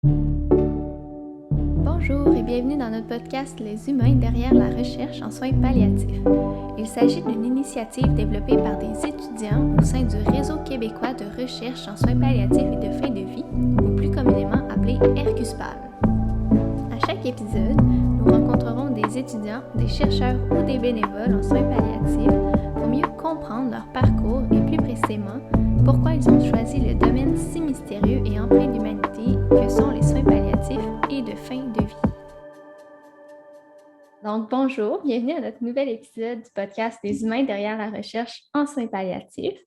Bonjour et bienvenue dans notre podcast Les humains derrière la recherche en soins palliatifs. Il s'agit d'une initiative développée par des étudiants au sein du Réseau québécois de recherche en soins palliatifs et de fin de vie, ou plus communément appelé RQSPAL. À chaque épisode, nous rencontrerons des étudiants, des chercheurs ou des bénévoles en soins palliatifs pour mieux comprendre leur parcours et plus précisément pourquoi ils ont choisi le domaine si mystérieux et empreint d'humanité que sont les soins palliatifs et de fin de vie. Donc, bonjour, bienvenue à notre nouvel épisode du podcast des humains derrière la recherche en soins palliatifs.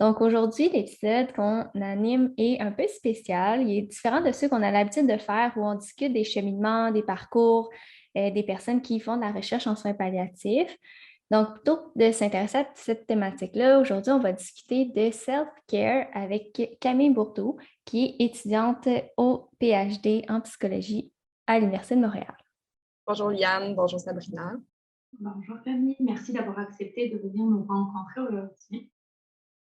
Donc, aujourd'hui, l'épisode qu'on anime est un peu spécial. Il est différent de ceux qu'on a l'habitude de faire où on discute des cheminements, des parcours, des personnes qui font de la recherche en soins palliatifs. Donc, plutôt que de s'intéresser à cette thématique-là, aujourd'hui, on va discuter de self-care avec Camille Bourdeau, qui est étudiante au PhD en psychologie à l'Université de Montréal. Bonjour Liane, bonjour Sabrina. Bonjour Camille, merci d'avoir accepté de venir nous rencontrer aujourd'hui.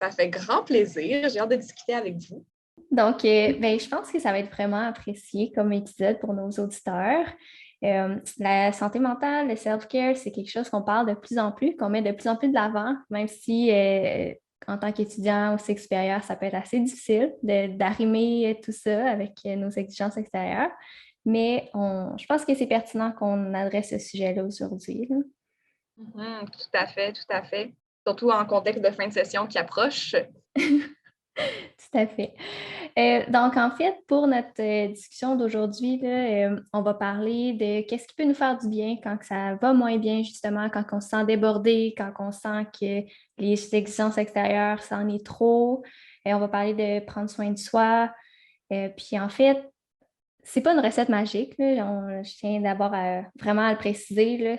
Ça fait grand plaisir, j'ai hâte de discuter avec vous. Donc, je pense que ça va être vraiment apprécié comme épisode pour nos auditeurs. La santé mentale, le self-care, c'est quelque chose qu'on parle de plus en plus, qu'on met de plus en plus de l'avant, même si en tant qu'étudiant au cycle supérieur, ça peut être assez difficile d'arrimer tout ça avec nos exigences extérieures. Mais je pense que c'est pertinent qu'on adresse ce sujet-là aujourd'hui. Tout à fait, tout à fait. Surtout en contexte de fin de session qui approche. Tout à fait. Donc, en fait, pour notre discussion d'aujourd'hui, on va parler de qu'est-ce qui peut nous faire du bien quand que ça va moins bien, justement, quand on se sent débordé, quand on sent que les exigences extérieures, ça en est trop. On va parler de prendre soin de soi. Puis, en fait, c'est pas une recette magique, là. Je tiens d'abord vraiment à le préciser, là.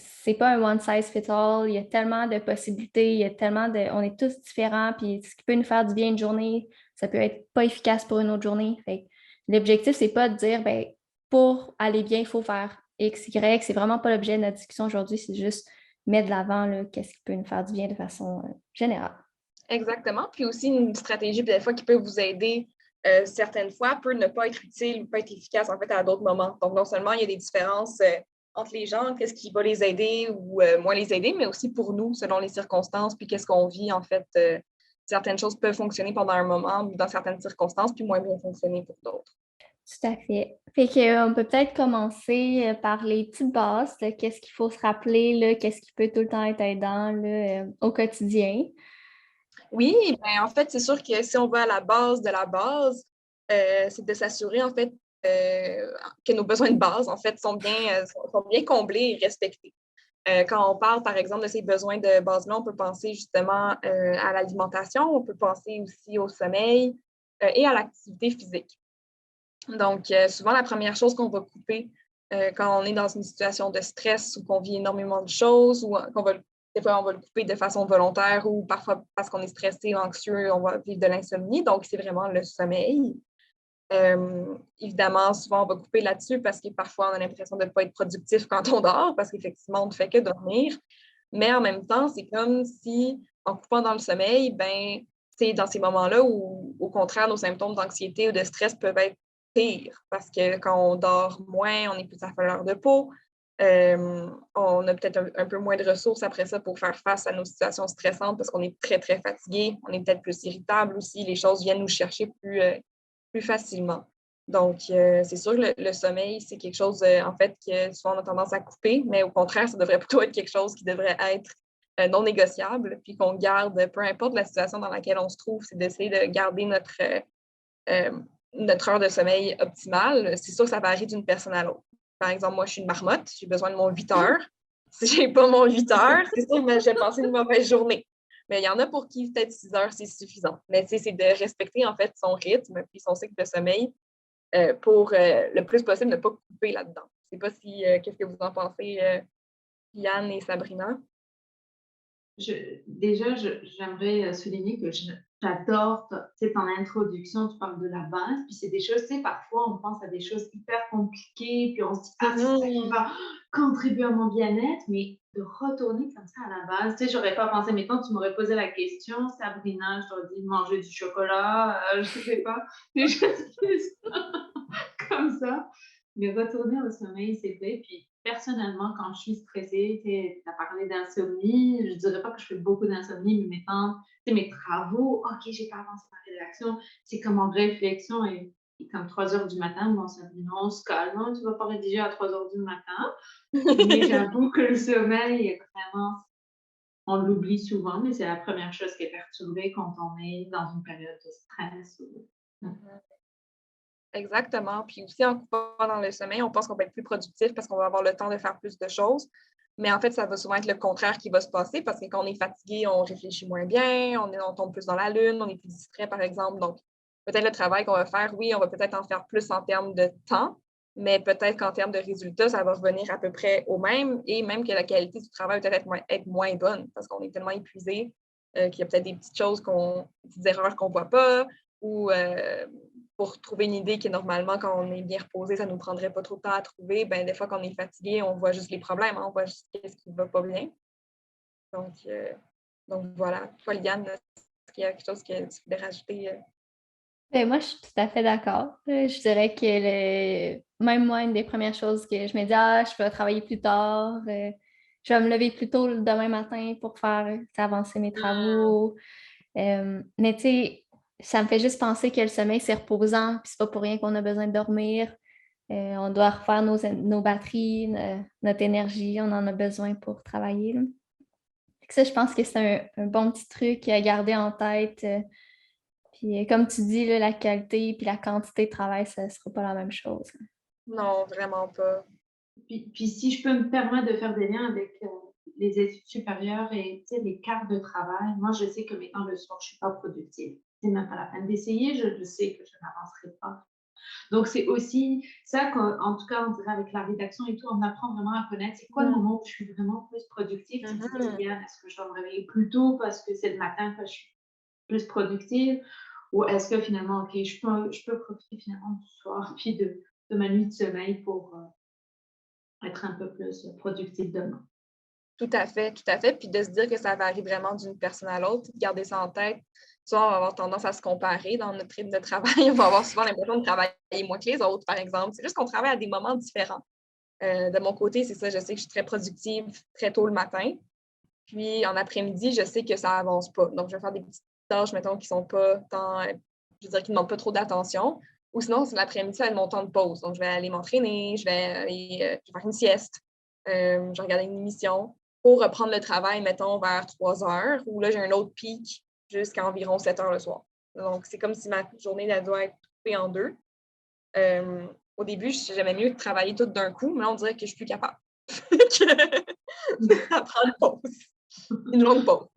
C'est pas un one size fits all. Il y a tellement de possibilités, on est tous différents, puis ce qui peut nous faire du bien une journée, ça peut être pas efficace pour une autre journée. Fait que l'objectif, c'est pas de dire, pour aller bien, il faut faire X, Y. C'est vraiment pas l'objet de notre discussion aujourd'hui, c'est juste mettre de l'avant, là, qu'est-ce qui peut nous faire du bien de façon générale. Exactement. Puis aussi une stratégie, des fois, qui peut vous aider certaines fois, peut ne pas être utile ou pas être efficace, en fait, à d'autres moments. Donc, non seulement il y a des différences entre les gens, qu'est-ce qui va les aider ou moins les aider, mais aussi pour nous, selon les circonstances, puis qu'est-ce qu'on vit, en fait. Certaines choses peuvent fonctionner pendant un moment ou dans certaines circonstances, puis moins bien fonctionner pour d'autres. Tout à fait. Fait qu'on peut peut-être commencer par les petites bases, là, qu'est-ce qu'il faut se rappeler, là, qu'est-ce qui peut tout le temps être aidant là, au quotidien. Oui, ben, en fait, c'est sûr que si on va à la base de la base, c'est de s'assurer, en fait, que nos besoins de base, en fait, sont bien comblés et respectés. Quand on parle, par exemple, de ces besoins de base-là, on peut penser justement à l'alimentation, on peut penser aussi au sommeil et à l'activité physique. Donc, souvent, la première chose qu'on va couper quand on est dans une situation de stress ou qu'on vit énormément de choses ou des fois, on va le couper de façon volontaire ou parfois parce qu'on est stressé, anxieux, on va vivre de l'insomnie. Donc, c'est vraiment le sommeil. Évidemment, souvent, on va couper là-dessus parce que parfois, on a l'impression de ne pas être productif quand on dort parce qu'effectivement, on ne fait que dormir. Mais en même temps, c'est comme si, en coupant dans le sommeil, ben, c'est dans ces moments-là où, au contraire, nos symptômes d'anxiété ou de stress peuvent être pires parce que quand on dort moins, on est plus à fleur de peau. On a peut-être un peu moins de ressources après ça pour faire face à nos situations stressantes parce qu'on est très, très fatigué. On est peut-être plus irritable aussi. Les choses viennent nous chercher plus facilement. Donc, c'est sûr que le sommeil, c'est quelque chose, en fait, que souvent on a tendance à couper, mais au contraire, ça devrait plutôt être quelque chose qui devrait être non négociable, puis qu'on garde, peu importe la situation dans laquelle on se trouve, c'est d'essayer de garder euh, notre heure de sommeil optimale. C'est sûr que ça varie d'une personne à l'autre. Par exemple, moi, je suis une marmotte, j'ai besoin de mon 8 heures. Si je n'ai pas mon 8 heures, c'est sûr que je vais passer une mauvaise journée. Mais il y en a pour qui peut-être 6 heures, c'est suffisant. Mais c'est de respecter en fait son rythme puis son cycle de sommeil pour le plus possible ne pas couper là-dedans. Je ne sais pas si qu'est-ce que vous en pensez, Yann et Sabrina. J'aimerais souligner que j'adore, ton introduction, tu parles de la base, puis c'est des choses, parfois on pense à des choses hyper compliquées, puis on se dit, ah, c'est ça qui va contribuer à mon bien-être, mais de retourner comme ça à la base, j'aurais pas pensé, mettons, tu m'aurais posé la question, Sabrina, je t'aurais dit manger du chocolat, je sais pas, des choses plus ça. Mais retourner au sommeil, c'est vrai. Puis personnellement, quand je suis stressée, tu as parlé d'insomnie. Je dirais pas que je fais beaucoup d'insomnie, mais mettons, tu sais, mes travaux, OK, j'ai pas avancé ma rédaction. C'est comme en réflexion et comme 3 heures du matin, bon, ça me dit non, on se calme, hein, tu vas pas rédiger à 3 heures du matin. Mais j'avoue que le sommeil est vraiment, on l'oublie souvent, mais c'est la première chose qui est perturbée quand on est dans une période de stress. Exactement. Puis aussi, en coupant dans le sommeil, on pense qu'on va être plus productif parce qu'on va avoir le temps de faire plus de choses. Mais en fait, ça va souvent être le contraire qui va se passer parce que quand on est fatigué, on réfléchit moins bien, on tombe plus dans la lune, on est plus distrait, par exemple. Donc, peut-être le travail qu'on va faire, oui, on va peut-être en faire plus en termes de temps, mais peut-être qu'en termes de résultats, ça va revenir à peu près au même et même que la qualité du travail va peut-être être moins bonne parce qu'on est tellement épuisé qu'il y a peut-être des petites choses, des petites erreurs qu'on ne voit pas ou pour trouver une idée qui, normalement, quand on est bien reposé, ça ne nous prendrait pas trop de temps à trouver, ben, des fois, quand on est fatigué, on voit juste les problèmes, hein, on voit juste ce qui ne va pas bien. Donc voilà. Toi, Liane, est-ce qu'il y a quelque chose que tu voulais rajouter? Ben, moi, je suis tout à fait d'accord. Je dirais que même moi, une des premières choses que je me dis, je vais travailler plus tard, je vais me lever plus tôt le demain matin pour faire avancer mes travaux. Mais tu sais, ça me fait juste penser que le sommeil, c'est reposant, puis c'est pas pour rien qu'on a besoin de dormir. On doit refaire nos batteries, notre énergie, on en a besoin pour travailler, là. Fait que ça, je pense que c'est un bon petit truc à garder en tête. Puis comme tu dis, là, la qualité puis la quantité de travail, ça ne sera pas la même chose. Non, vraiment pas. Puis si je peux me permettre de faire des liens avec les études supérieures et les quarts de travail, moi, je sais que maintenant le soir, je ne suis pas productive. C'est même pas la peine d'essayer, je le sais que je n'avancerai pas. Donc, c'est aussi ça qu'en tout cas, on dirait avec la rédaction et tout, on apprend vraiment à connaître c'est quoi le moment où je suis vraiment plus productive. Tu te dis, bien, est-ce que je dois me réveiller plus tôt parce que c'est le matin que je suis plus productive? Ou est-ce que finalement, OK, je peux profiter finalement du soir puis de ma nuit de sommeil pour être un peu plus productive demain? Tout à fait, tout à fait. Puis de se dire que ça varie vraiment d'une personne à l'autre, de garder ça en tête. Souvent, on va avoir tendance à se comparer dans notre rythme de travail. On va avoir souvent l'impression de travailler moins que les autres, par exemple. C'est juste qu'on travaille à des moments différents. De mon côté, c'est ça, je sais que je suis très productive très tôt le matin. Puis en après-midi, je sais que ça avance pas. Donc, je vais faire des petites tâches, mettons, qui sont pas tant, je veux dire, qui ne demandent pas trop d'attention. Ou sinon, c'est l'après-midi, ça va être mon temps de pause. Donc, je vais aller m'entraîner, je vais aller je vais faire une sieste, je vais regarder une émission pour reprendre le travail, mettons, vers 3 heures, où là, j'ai un autre pic jusqu'à environ 7 heures le soir. Donc, c'est comme si ma journée elle doit être coupée en deux. Au début, j'aimais mieux travailler tout d'un coup, mais là, on dirait que je suis plus capable. Ça prend une pause, une longue pause.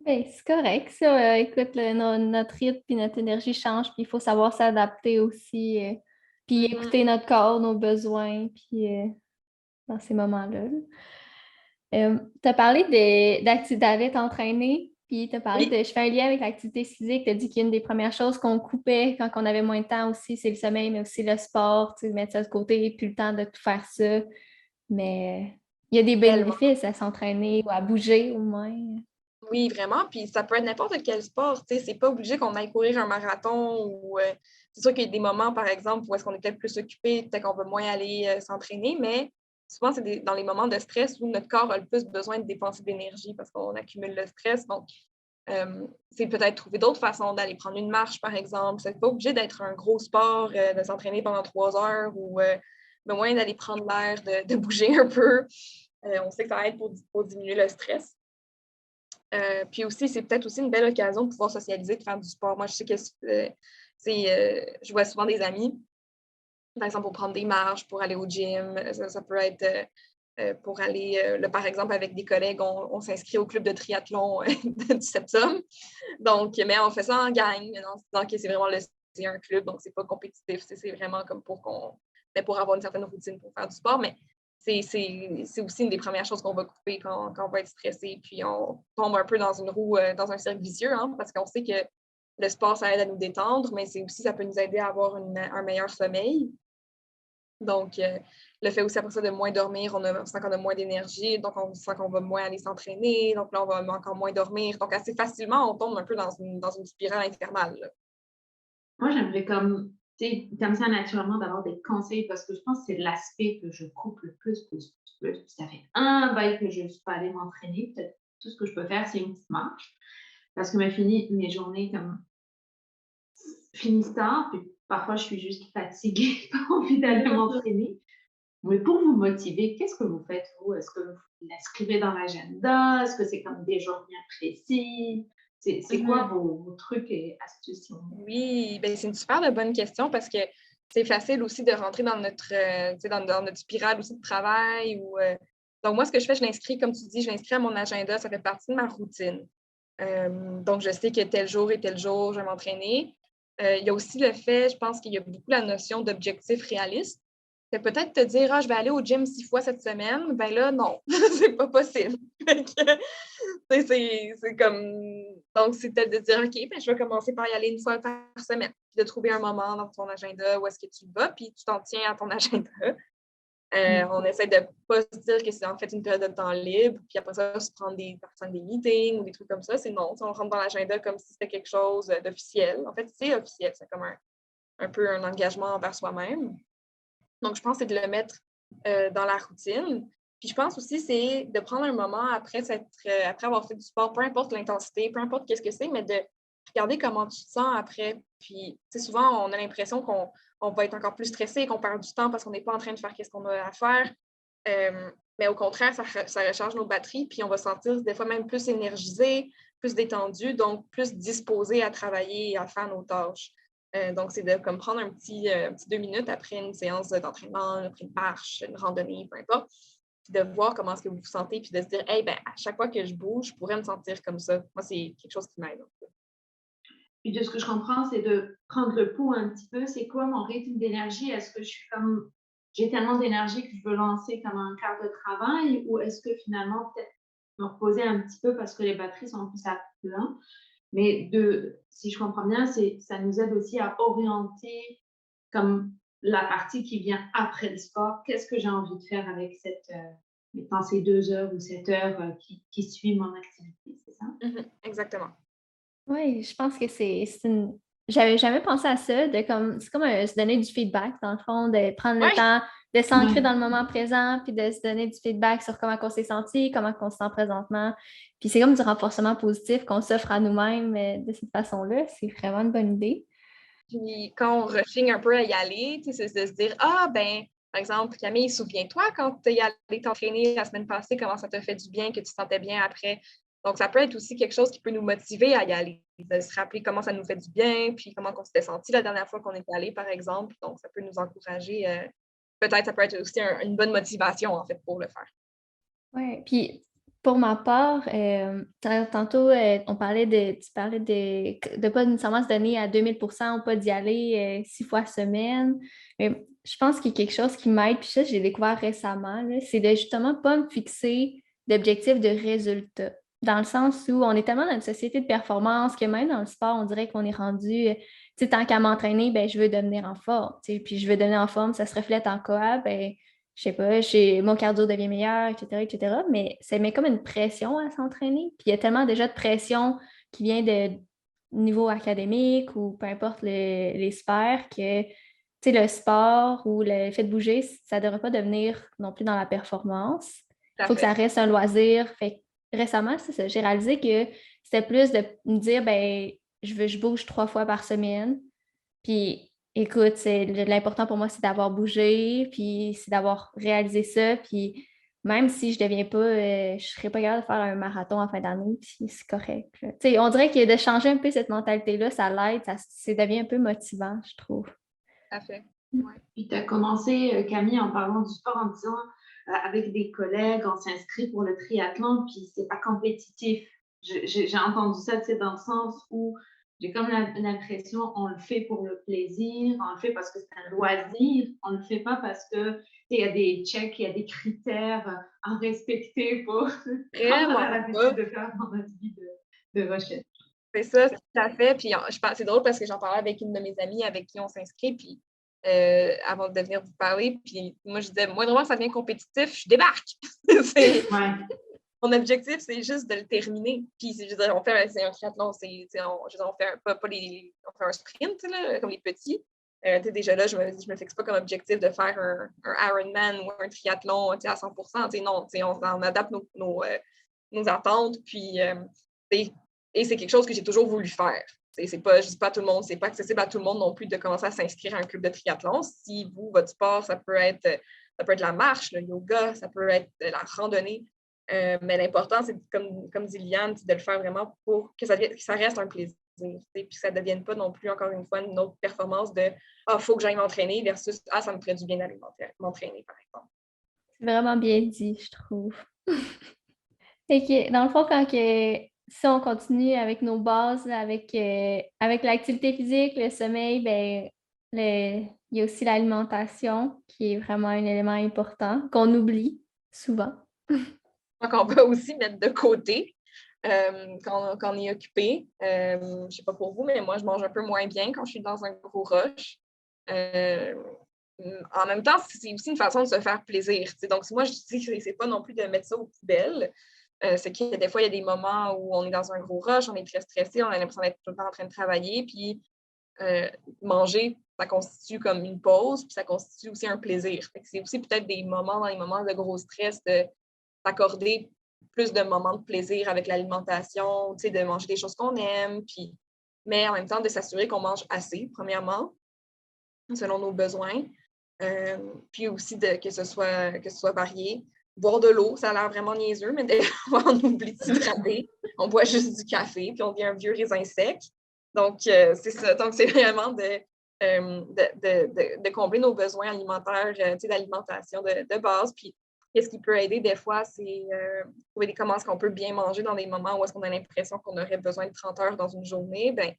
Ben, c'est correct, ça. Écoute, notre rythme et notre énergie changent, puis il faut savoir s'adapter aussi, puis écouter notre corps, nos besoins, puis dans ces moments-là. Tu as parlé d'aller t'entraîner, puis tu as parlé Oui, je fais un lien avec l'activité physique. Tu as dit qu'une des premières choses qu'on coupait quand on avait moins de temps aussi, c'est le sommeil, mais aussi le sport, tu sais, mettre ça de côté, plus le temps de tout faire ça. Mais il y a des tellement. bénéfices à s'entraîner ou à bouger au moins. Oui, vraiment. Puis ça peut être n'importe quel sport. Tu sais, c'est pas obligé qu'on aille courir un marathon ou c'est sûr qu'il y a des moments, par exemple, où est-ce qu'on est peut-être plus occupé, peut-être qu'on veut moins aller s'entraîner, mais souvent, c'est dans les moments de stress où notre corps a le plus besoin de dépenser de l'énergie parce qu'on accumule le stress. Donc, c'est peut-être trouver d'autres façons d'aller prendre une marche, par exemple. C'est pas obligé d'être un gros sport, de s'entraîner pendant 3 heures ou mais moins d'aller prendre l'air, de bouger un peu. On sait que ça aide pour diminuer le stress. Puis aussi, c'est peut-être aussi une belle occasion de pouvoir socialiser, de faire du sport. Moi, je sais que je vois souvent des amis, par exemple, pour prendre des marches, pour aller au gym. Ça peut être pour aller, là, par exemple, avec des collègues, on s'inscrit au club de triathlon du septum. Donc, mais on fait ça en gang, en se disant que c'est un club, donc c'est pas compétitif. C'est vraiment comme pour avoir une certaine routine pour faire du sport. Mais c'est aussi une des premières choses qu'on va couper quand on va être stressé. Puis on tombe un peu dans une roue, dans un cercle vicieux, hein, parce qu'on sait que le sport, ça aide à nous détendre, mais ça peut nous aider à avoir un meilleur sommeil. Donc, le fait aussi après ça de moins dormir, on sent qu'on a moins d'énergie, donc on sent qu'on va moins aller s'entraîner, donc là, on va encore moins dormir. Donc, assez facilement, on tombe un peu dans une spirale infernale, là. Moi, j'aimerais comme comme ça, naturellement, d'avoir des conseils, parce que je pense que c'est l'aspect que je coupe le plus. Ça fait un bail que je ne suis pas allée m'entraîner. Peut-être tout ce que je peux faire, c'est une petite marche, parce que mes journées comme finissent tard, puis parfois je suis juste fatiguée, pas envie d'aller m'entraîner. Mais pour vous motiver, qu'est-ce que vous faites, vous? Est-ce que vous l'inscrivez dans l'agenda? Est-ce que c'est comme des jours bien précis? C'est quoi Mhm. vos trucs et astuces? Oui, ben, c'est une super de bonne question parce que c'est facile aussi de rentrer dans notre, tu sais, dans notre spirale aussi de travail. Donc, moi, ce que je fais, je l'inscris, comme tu dis, je l'inscris à mon agenda. Ça fait partie de ma routine. Donc, je sais que tel jour et tel jour, je vais m'entraîner. Il y a aussi le fait, je pense qu'il y a beaucoup la notion d'objectif réaliste. C'est peut-être te dire, ah, je vais aller au gym 6 fois cette semaine. Ben là, non, c'est pas possible. Fait que, c'est comme. Donc, c'est peut-être de dire, OK, ben, je vais commencer par y aller 1 fois par semaine. Puis de trouver un moment dans ton agenda où est-ce que tu vas, puis tu t'en tiens à ton agenda. On essaie de ne pas se dire que c'est en fait une période de temps libre, puis après ça, se prendre des meetings ou des trucs comme ça. C'est non, on rentre dans l'agenda comme si c'était quelque chose d'officiel. En fait, c'est officiel, c'est comme un peu un engagement envers soi-même. Donc, je pense que c'est de le mettre dans la routine. Puis je pense aussi, c'est de prendre un moment après avoir fait du sport, peu importe l'intensité, peu importe qu'est-ce que c'est, mais de regarder comment tu te sens après. Puis, souvent, on a l'impression qu'on va être encore plus stressé, qu'on perd du temps parce qu'on n'est pas en train de faire ce qu'on a à faire. Mais au contraire, ça recharge nos batteries, puis on va se sentir des fois même plus énergisé, plus détendu, donc plus disposé à travailler et à faire nos tâches. Donc, c'est de comme prendre un petit 2 minutes après une séance d'entraînement, après une marche, une randonnée, peu importe, puis de voir comment est-ce que vous vous sentez, puis de se dire, hey, ben, à chaque fois que je bouge, je pourrais me sentir comme ça. Moi, c'est quelque chose qui m'aide. Puis de ce que je comprends, c'est de prendre le pouls un petit peu. C'est quoi mon rythme d'énergie? Est-ce que je suis comme j'ai tellement d'énergie que je veux lancer comme un quart de travail, ou est-ce que finalement peut-être me reposer un petit peu parce que les batteries sont plus à plein? Mais si je comprends bien, ça nous aide aussi à orienter comme la partie qui vient après le sport. Qu'est-ce que j'ai envie de faire avec mettons, ces 2 heures ou cette heure qui suit mon activité, c'est ça? Exactement. Oui, je pense que c'est une. J'avais jamais pensé à ça, c'est comme se donner du feedback, dans le fond, de prendre le Oui, temps de s'ancrer Ouais. dans le moment présent, puis de se donner du feedback sur comment on s'est senti, comment on se sent présentement. Puis c'est comme du renforcement positif qu'on s'offre à nous-mêmes de cette façon-là. C'est vraiment une bonne idée. puis quand on rechigne un peu à y aller, c'est de se dire, ah, ben, par exemple, Camille, souviens-toi quand tu es allé t'entraîner la semaine passée, comment ça t'a fait du bien, que tu te sentais bien après. Donc, ça peut être aussi quelque chose qui peut nous motiver à y aller, de se rappeler comment ça nous fait du bien, puis comment on s'était senti la dernière fois qu'on est allé, par exemple. Donc, ça peut nous encourager. Peut-être ça peut être aussi une bonne motivation, en fait, pour le faire. Oui, puis pour ma part, tantôt, tu parlais de pas nécessairement se donner à 2000% ou pas d'y aller 6 fois semaine. Mais je pense qu'il y a quelque chose qui m'aide, puis ça, j'ai découvert récemment, là, c'est de justement pas me fixer d'objectifs de résultats. Dans le sens où on est tellement dans une société de performance que même dans le sport, on dirait qu'on est rendu, tu sais, tant qu'à m'entraîner, ben, je veux devenir en forme. Tu sais, puis je veux devenir en forme, ça se reflète en quoi? Ben, je sais pas, mon cardio devient meilleur, etc., etc. Mais ça met comme une pression à s'entraîner. Puis il y a tellement déjà de pression qui vient de niveau académique ou peu importe les sphères que, tu sais, le sport ou le fait de bouger, ça ne devrait pas devenir non plus dans la performance. Tout Il à faut que ça fait. reste un loisir. Fait que récemment, c'est ça, j'ai réalisé que c'était plus de me dire, ben, je bouge 3 fois par semaine. Puis, écoute, l'important pour moi, c'est d'avoir bougé, puis c'est d'avoir réalisé ça. Puis, même si je ne deviens pas, je ne serais pas capable de faire un marathon en fin d'année, puis c'est correct, là. Tu sais, on dirait que de changer un peu cette mentalité-là, ça l'aide, ça devient un peu motivant, je trouve. Tout à fait. Ouais. Puis tu as commencé, Camille, en parlant du sport, en disant avec des collègues, on s'inscrit pour le triathlon, puis c'est pas compétitif. J'ai entendu ça, tu sais, dans le sens où j'ai comme l'impression on le fait pour le plaisir, on le fait parce que c'est un loisir, on le fait pas parce que tu sais, il y a des checks, il y a des critères à respecter pour comme on a Vraiment pas. l'habitude de faire dans notre vie de recherche. C'est ça, tout à fait. Puis c'est drôle parce que j'en parlais avec une de mes amies avec qui on s'inscrit, puis avant de venir vous parler, puis moi je disais, moi vraiment ça devient compétitif, je débarque. Ouais. Mon objectif, c'est juste de le terminer. Puis je veux dire, c'est un triathlon, on fait pas on fait un sprint là, comme les petits. Déjà là, je me fixe pas comme objectif de faire un Ironman ou un triathlon à 100%. Non, on adapte nos attentes. Puis, et c'est quelque chose que j'ai toujours voulu faire. Je dis pas à tout le monde, c'est pas accessible à tout le monde non plus de commencer à s'inscrire à un club de triathlon. Si votre sport, ça peut être la marche, le yoga, ça peut être la randonnée. Mais l'important, c'est, comme dit Liane, de le faire vraiment pour que ça reste un plaisir. Puis que ça ne devienne pas non plus, encore une fois, une autre performance de « Ah, il faut que j'aille m'entraîner » versus « Ah, ça me ferait du bien d'aller m'entraîner », par exemple. C'est vraiment bien dit, je trouve. Fait que, dans le fond, si on continue avec nos bases, avec l'activité physique, le sommeil, ben, il y a aussi l'alimentation qui est vraiment un élément important qu'on oublie souvent. Donc, on peut aussi mettre de côté quand on est occupé. Je ne sais pas pour vous, mais moi, je mange un peu moins bien quand je suis dans un gros rush. En même temps, c'est aussi une façon de se faire plaisir. Donc, moi, je dis que c'est pas non plus de mettre ça aux poubelles. C'est que des fois, il y a des moments où on est dans un gros rush, on est très stressé, on a l'impression d'être tout le temps en train de travailler, puis manger, ça constitue comme une pause, puis ça constitue aussi un plaisir. Fait que c'est aussi peut-être dans les moments de gros stress, d'accorder plus de moments de plaisir avec l'alimentation, de manger des choses qu'on aime, mais en même temps, de s'assurer qu'on mange assez, premièrement, selon nos besoins, puis aussi que ce soit varié. Boire de l'eau, ça a l'air vraiment niaiseux, mais des fois, on oublie de s'hydrater. On boit juste du café, puis on devient un vieux raisin sec. Donc, c'est ça. Donc, c'est vraiment de combler nos besoins alimentaires, d'alimentation de base. Puis, qu'est-ce qui peut aider des fois, c'est trouver comment est-ce qu'on peut bien manger dans des moments où est-ce qu'on a l'impression qu'on aurait besoin de 30 heures dans une journée. Bien,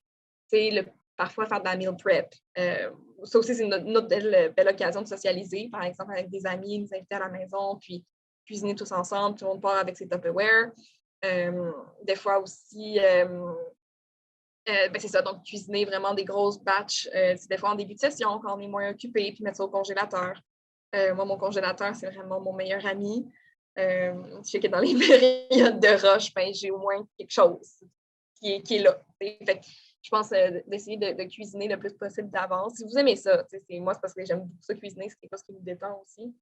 parfois faire de la meal prep. Ça aussi, c'est une autre belle occasion de socialiser, par exemple, avec des amis, nous inviter à la maison, puis cuisiner tous ensemble, tout le monde part avec ses Tupperware. Des fois aussi, c'est ça, donc cuisiner vraiment des grosses batches, c'est des fois en début de session, quand on est moins occupé, puis mettre ça au congélateur. Moi, mon congélateur, c'est vraiment mon meilleur ami. Je sais que dans les périodes de rush, ben, j'ai au moins quelque chose qui est là. Fait je pense d'essayer de cuisiner le plus possible d'avance. Si vous aimez ça, moi, c'est parce que j'aime beaucoup ça cuisiner, c'est quelque chose qui me détend aussi.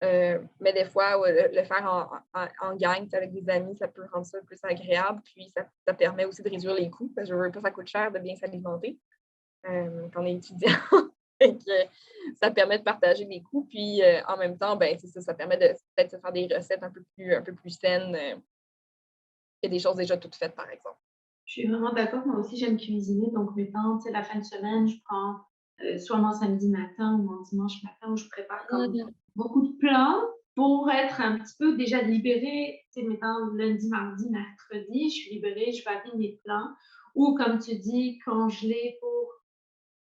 Mais des fois, le faire en gang avec des amis, ça peut rendre ça plus agréable. Puis, ça permet aussi de réduire les coûts, parce que je veux pas, ça coûte cher de bien s'alimenter quand on est étudiant. Ça permet de partager les coûts. Puis, en même temps, ben, ça permet de peut-être se faire des recettes un peu plus saines et des choses déjà toutes faites, par exemple. Je suis vraiment d'accord. Moi aussi, j'aime cuisiner. Donc, mettons, tu sais, la fin de semaine, je prends soit mon samedi matin ou mon dimanche matin où je prépare comme beaucoup de plats pour être un petit peu déjà libérée. Tu sais, mettons, lundi, mardi, mercredi, je suis libérée, je varie mes plats. Ou, comme tu dis, congeler pour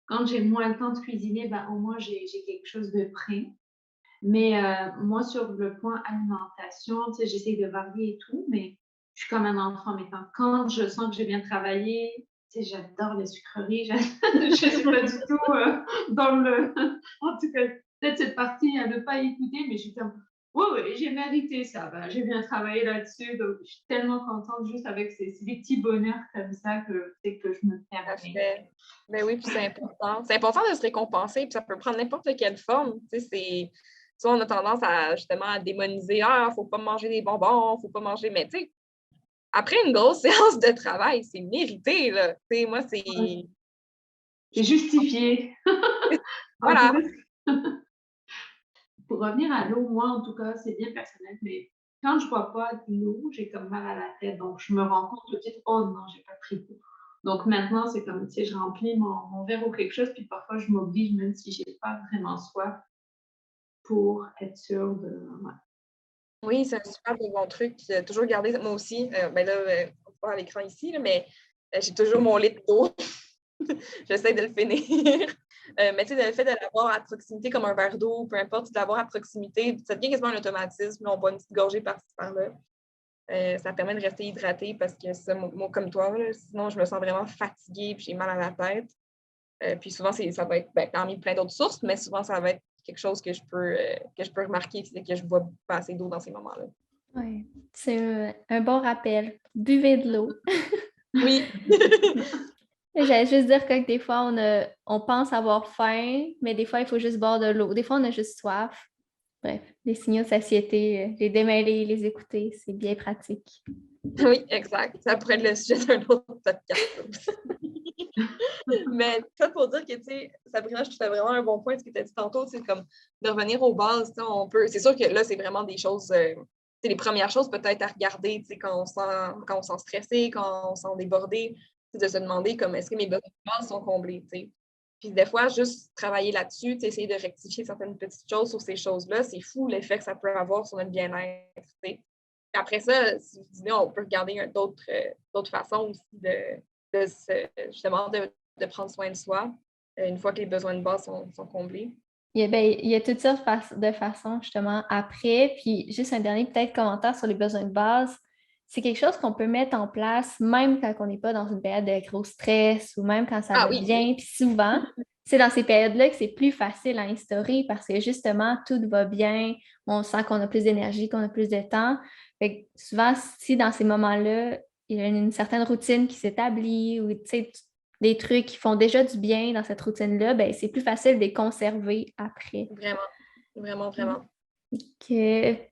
quand j'ai moins le temps de cuisiner, ben, au moins, j'ai quelque chose de prêt. Mais moi, sur le point alimentation, tu sais, j'essaie de varier et tout, mais je suis comme un enfant. Mais quand je sens que j'ai bien travaillé, tu sais, j'adore les sucreries. Je ne suis pas du tout dans le... En tout cas, peut-être cette partie à ne pas écouter, mais je suis comme, oui, j'ai mérité ça. Ben, j'ai bien travaillé là-dessus. Donc, je suis tellement contente juste avec ces petits bonheurs comme ça que je me permets. Ben oui, puis c'est important. C'est important de se récompenser, puis ça peut prendre n'importe quelle forme. Tu sais, on a tendance justement à démoniser « Ah, faut pas manger des bonbons, faut pas manger... » Mais tu sais, après une grosse séance de travail, c'est mérité, là. Tu sais, moi, c'est... C'est justifié. Voilà. Pour revenir à l'eau, moi, en tout cas, c'est bien personnel, mais quand je bois pas de l'eau, j'ai comme mal à la tête. Donc, je me rends compte tout de suite, oh non, j'ai pas pris d'eau. Donc, maintenant, c'est comme, tu sais, je remplis mon verre ou quelque chose, puis parfois, je m'oblige, même si j'ai pas vraiment soif, pour être sûre de... Ouais. Oui, c'est un super bon truc. Toujours garder, moi aussi, ben là, on peut voir à l'écran ici, là, mais j'ai toujours mon litre d'eau. J'essaie de le finir. Mais tu sais, le fait de l'avoir à proximité comme un verre d'eau, peu importe, de l'avoir à proximité, ça devient quasiment un automatisme. On boit une petite gorgée par-ci par-là. Ça permet de rester hydraté parce que ça, moi comme toi, là, sinon je me sens vraiment fatiguée et j'ai mal à la tête. Puis souvent, ça va être parmi plein d'autres sources, mais souvent, ça va être quelque chose que je peux remarquer, c'est que je bois pas assez d'eau dans ces moments-là. Oui, c'est un bon rappel. Buvez de l'eau. Oui. J'allais juste dire que des fois, on pense avoir faim, mais des fois, il faut juste boire de l'eau. Des fois, on a juste soif. Bref, les signaux de satiété, les démêler, les écouter, c'est bien pratique. Oui, exact. Ça pourrait être le sujet d'un autre podcast, ça aussi. Mais ça pour dire que, tu sais, Sabrina, je trouve ça vraiment un bon point, ce que tu as dit tantôt, c'est comme de revenir aux bases, tu sais, on peut... C'est sûr que là, c'est vraiment des choses... c'est les premières choses peut-être à regarder, tu sais, quand on sent stressé, quand on sent débordé, c'est de se demander comme est-ce que mes besoins de base sont comblés, tu sais. Puis des fois, juste travailler là-dessus, tu sais, essayer de rectifier certaines petites choses sur ces choses-là, c'est fou l'effet que ça peut avoir sur notre bien-être, tu sais. Après ça, si vous dites, on peut regarder d'autres façons aussi justement de prendre soin de soi une fois que les besoins de base sont comblés. Il y a toutes sortes de façons, justement, après. Puis, juste un dernier peut-être commentaire sur les besoins de base. C'est quelque chose qu'on peut mettre en place même quand on n'est pas dans une période de gros stress ou même quand ça Ah va oui, bien. Puis souvent, c'est dans ces périodes-là que c'est plus facile à instaurer parce que justement, tout va bien, on sent qu'on a plus d'énergie, qu'on a plus de temps. Fait que souvent, si dans ces moments-là, il y a une certaine routine qui s'établit ou tu sais, des trucs qui font déjà du bien dans cette routine-là, ben, c'est plus facile de les conserver après. vraiment, vraiment, vraiment.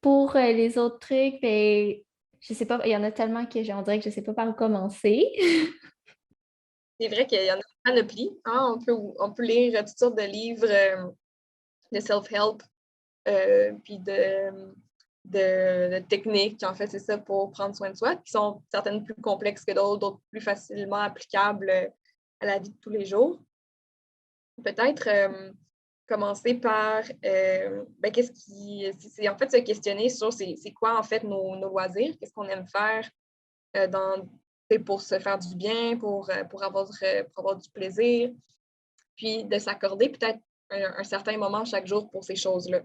Pour les autres trucs, ben, je sais pas, il y en a tellement que on dirait que je sais pas par où commencer. C'est vrai qu'il y en a une panoplie. Hein? On peut lire toutes sortes de livres de self-help, puis de techniques, en fait, c'est ça, pour prendre soin de soi, qui sont certaines plus complexes que d'autres plus facilement applicables à la vie de tous les jours. Peut-être commencer par qu'est-ce qui. C'est en fait se questionner sur c'est quoi en fait nos loisirs, qu'est-ce qu'on aime faire pour se faire du bien, pour avoir du plaisir, puis de s'accorder peut-être un certain moment chaque jour pour ces choses-là.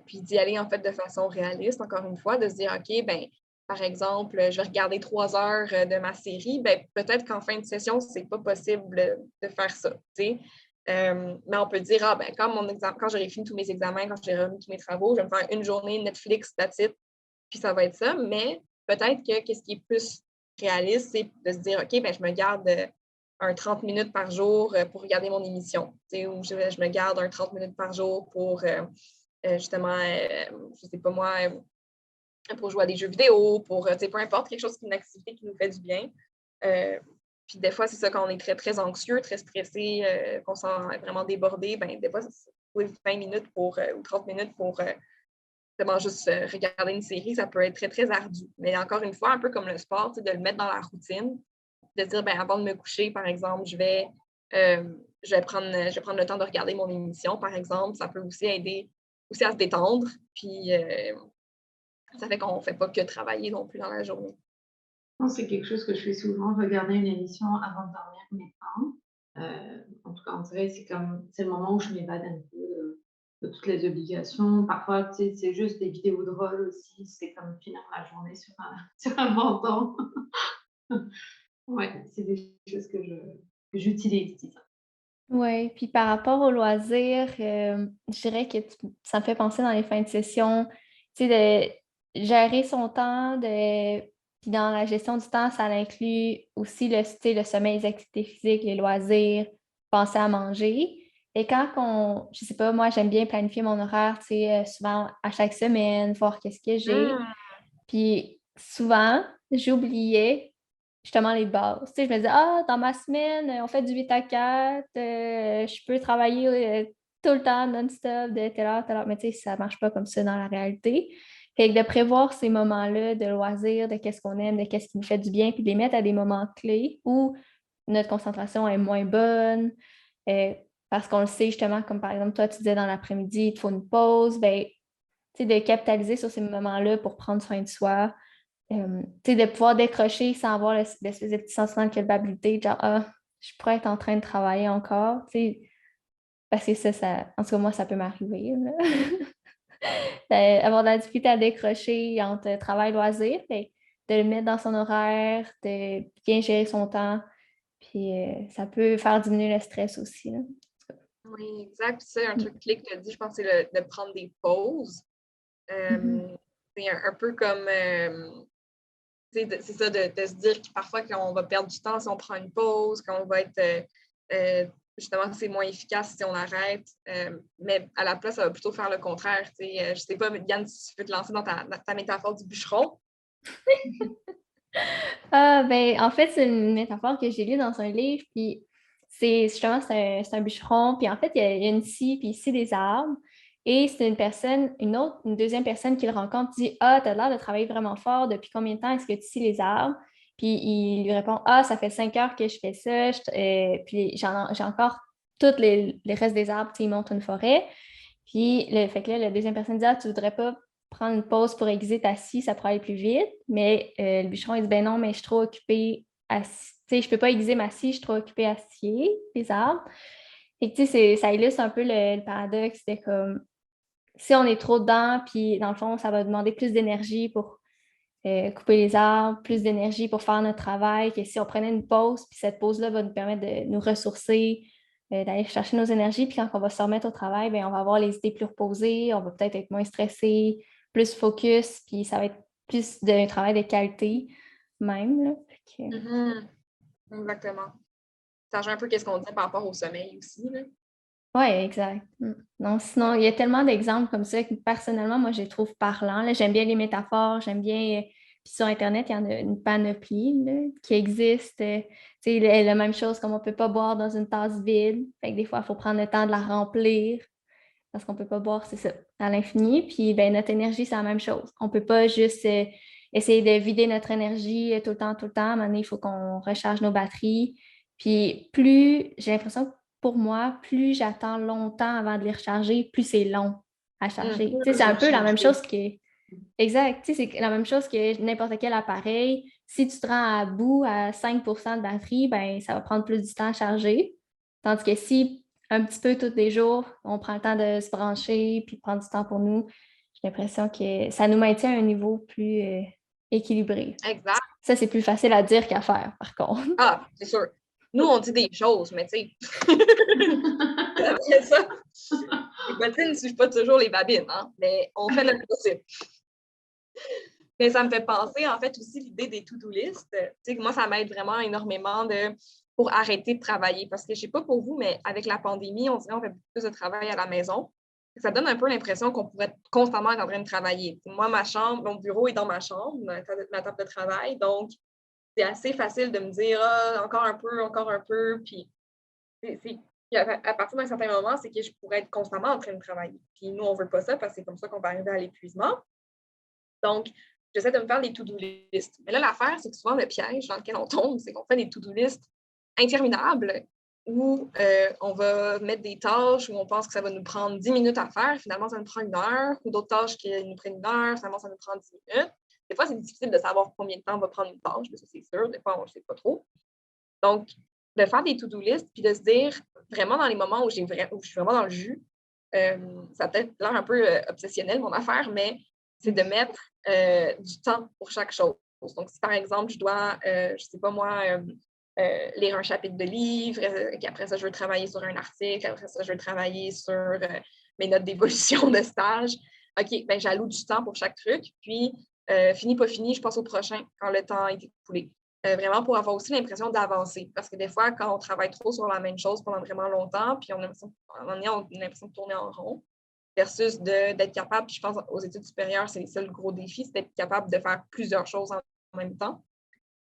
Puis d'y aller en fait de façon réaliste, encore une fois, de se dire, OK, ben par exemple, je vais regarder 3 heures de ma série, ben peut-être qu'en fin de session, c'est pas possible de faire ça, tu sais. Mais on peut dire, ah ben quand j'aurai fini tous mes examens, quand j'aurai remis tous mes travaux, je vais me faire une journée Netflix, that's it, puis ça va être ça. Mais peut-être que qu'est-ce qui est plus réaliste, c'est de se dire, OK, ben je me garde un 30 minutes par jour pour regarder mon émission, tu sais, ou je me garde un 30 minutes par jour pour justement, je sais pas moi, pour jouer à des jeux vidéo, pour, peu importe, quelque chose qui est une activité qui nous fait du bien. Puis des fois, c'est ça, quand on est très, très anxieux, très stressé, qu'on se sent vraiment débordé, ben des fois, c'est 20 minutes ou 30 minutes pour vraiment juste regarder une série, ça peut être très, très ardu. Mais encore une fois, un peu comme le sport, de le mettre dans la routine, de dire, ben avant de me coucher, par exemple, je vais prendre le temps de regarder mon émission, par exemple. Ça peut aussi aider aussi à se détendre. Puis ça fait qu'on ne fait pas que travailler non plus dans la journée. C'est quelque chose que je fais souvent, regarder une émission avant de dormir mes parents. En tout cas, on dirait que c'est le moment où je m'évade un peu de toutes les obligations. Parfois, tu sais, c'est juste des vidéos drôles aussi. C'est comme finir la journée sur un, sur un menton. Ouais, c'est des choses que j'utilise, disons. Oui, puis par rapport aux loisirs, je dirais que ça me fait penser dans les fins de session, tu sais, de gérer son temps, puis dans la gestion du temps, ça inclut aussi tu sais, le sommeil, les activités physiques, les loisirs, penser à manger. Et je sais pas, moi, j'aime bien planifier mon horaire, tu sais, souvent à chaque semaine, voir qu'est-ce que j'ai. Mmh. Puis souvent, j'oubliais justement les bases. Tu sais, je me disais, ah, dans ma semaine, on fait du 8 à 4, je peux travailler tout le temps, non-stop, de telle heure, telle heure. Mais tu sais, ça ne marche pas comme ça dans la réalité. Fait que de prévoir ces moments-là de loisirs, de qu'est-ce qu'on aime, de qu'est-ce qui nous fait du bien, puis de les mettre à des moments clés où notre concentration est moins bonne. euh, Parce qu'on le sait justement, comme par exemple, toi, tu disais dans l'après-midi, il te faut une pause, ben, tu sais, de capitaliser sur ces moments-là pour prendre soin de soi. Tu sais, de pouvoir décrocher sans avoir l'espèce de petit sentiment de culpabilité, genre, ah, je pourrais être en train de travailler encore, tu sais, parce que en tout cas, moi, ça peut m'arriver, là. Avoir de la difficulté à décrocher entre travail et loisir, fait, de le mettre dans son horaire, de bien gérer son temps, puis ça peut faire diminuer le stress aussi, là. Oui, exact. Puis ça, un Mm. truc clé que tu as dit, je pense, c'est de prendre des pauses. Mhm. C'est un peu comme C'est ça, de se dire que parfois qu'on va perdre du temps si on prend une pause, qu'on va être justement que c'est moins efficace si on arrête. Mais à la place, ça va plutôt faire le contraire. Je sais pas, Yann, si tu peux te lancer dans ta métaphore du bûcheron. Ben, en fait, c'est une métaphore que j'ai lue dans un livre, puis c'est un bûcheron, puis en fait, il y a une scie, puis il scie des arbres, et c'est une deuxième personne qui le rencontre, dit: Ah, t'as l'air de travailler vraiment fort, depuis combien de temps est-ce que tu scies les arbres? Puis il lui répond: Ah, ça fait 5 heures que je fais ça, puis j'ai encore tous les restes des arbres, tu sais, ils montent une forêt. Puis fait que là, la deuxième personne dit: Ah, tu voudrais pas prendre une pause pour aiguiser ta scie, ça pourrait aller plus vite. Mais le bûcheron, il dit: Ben non, mais je suis trop occupée à. Tu sais, je peux pas aiguiser ma scie, je suis trop occupée à scier les arbres. Et tu sais, ça illustre un peu le paradoxe. C'est comme si on est trop dedans, puis dans le fond, ça va demander plus d'énergie pour couper les arbres, plus d'énergie pour faire notre travail, que si on prenait une pause, puis cette pause-là va nous permettre de nous ressourcer, d'aller chercher nos énergies, puis quand on va se remettre au travail, bien, on va avoir les idées plus reposées, on va peut-être être moins stressé, plus focus, puis ça va être plus d'un travail de qualité même. Là. Mm-hmm. Exactement. Ça change un peu ce qu'on dit par rapport au sommeil aussi. Oui, exact. Non, sinon, il y a tellement d'exemples comme ça que personnellement, moi, je les trouve parlants. Là. J'aime bien les métaphores, j'aime bien. Puis sur Internet, il y en a une panoplie là, qui existe. Tu sais, la même chose, comme on ne peut pas boire dans une tasse vide. Fait que des fois, il faut prendre le temps de la remplir parce qu'on ne peut pas boire, c'est ça, à l'infini. Puis ben, notre énergie, c'est la même chose. On ne peut pas juste essayer de vider notre énergie tout le temps, tout le temps. À un moment donné, il faut qu'on recharge nos batteries. Puis plus, j'ai l'impression que pour moi, plus j'attends longtemps avant de les recharger, plus c'est long à charger. Tu sais, c'est un peu la même chose que. Exact. Tu sais, c'est la même chose que n'importe quel appareil. Si tu te rends à bout à 5 de batterie, ben, ça va prendre plus de temps à charger. Tandis que si un petit peu tous les jours, on prend le temps de se brancher puis de prendre du temps pour nous, j'ai l'impression que ça nous maintient à un niveau plus équilibré. Exact. Ça, c'est plus facile à dire qu'à faire, par contre. Ah, c'est sûr. Nous, on dit des choses, mais tu sais, après ça, les bottines ne suivent pas toujours les babines, hein? Mais on fait notre possible. Mais ça me fait penser, en fait, aussi l'idée des to-do list. Tu sais, moi, ça m'aide vraiment énormément pour arrêter de travailler. Parce que je ne sais pas pour vous, mais avec la pandémie, on dirait qu'on fait beaucoup plus de travail à la maison. Ça donne un peu l'impression qu'on pourrait constamment être en train de travailler. Moi, ma chambre, mon bureau est dans ma chambre, ma table de travail. Donc, c'est assez facile de me dire encore un peu. Puis, à partir d'un certain moment, c'est que je pourrais être constamment en train de travailler. Puis, nous, on ne veut pas ça parce que c'est comme ça qu'on va arriver à l'épuisement. Donc, j'essaie de me faire des to-do list. Mais là, l'affaire, c'est que souvent, le piège dans lequel on tombe, c'est qu'on fait des to-do list interminables où on va mettre des tâches où on pense que ça va nous prendre 10 minutes à faire. Finalement, ça nous prend 1 heure. Ou d'autres tâches qui nous prennent 1 heure. Finalement, ça nous prend 10 minutes. Des fois, c'est difficile de savoir combien de temps on va prendre une tâche, mais ça, c'est sûr. Des fois, on ne le sait pas trop. Donc, de faire des to-do list puis de se dire, vraiment dans les moments où je suis vraiment dans le jus, ça a peut-être l'air un peu obsessionnel, mon affaire, mais c'est de mettre du temps pour chaque chose. Donc, si par exemple, je dois, je ne sais pas moi, lire un chapitre de livre, qu'après ça, je veux travailler sur un article, après ça, je veux travailler sur mes notes d'évolution de stage. OK, ben j'alloue du temps pour chaque truc, puis fini, pas fini, je passe au prochain quand le temps est écoulé. Vraiment pour avoir aussi l'impression d'avancer. Parce que des fois, quand on travaille trop sur la même chose pendant vraiment longtemps, puis on a l'impression de tourner en rond, versus d'être capable, puis je pense aux études supérieures, c'est ça le gros défi, c'est d'être capable de faire plusieurs choses en même temps.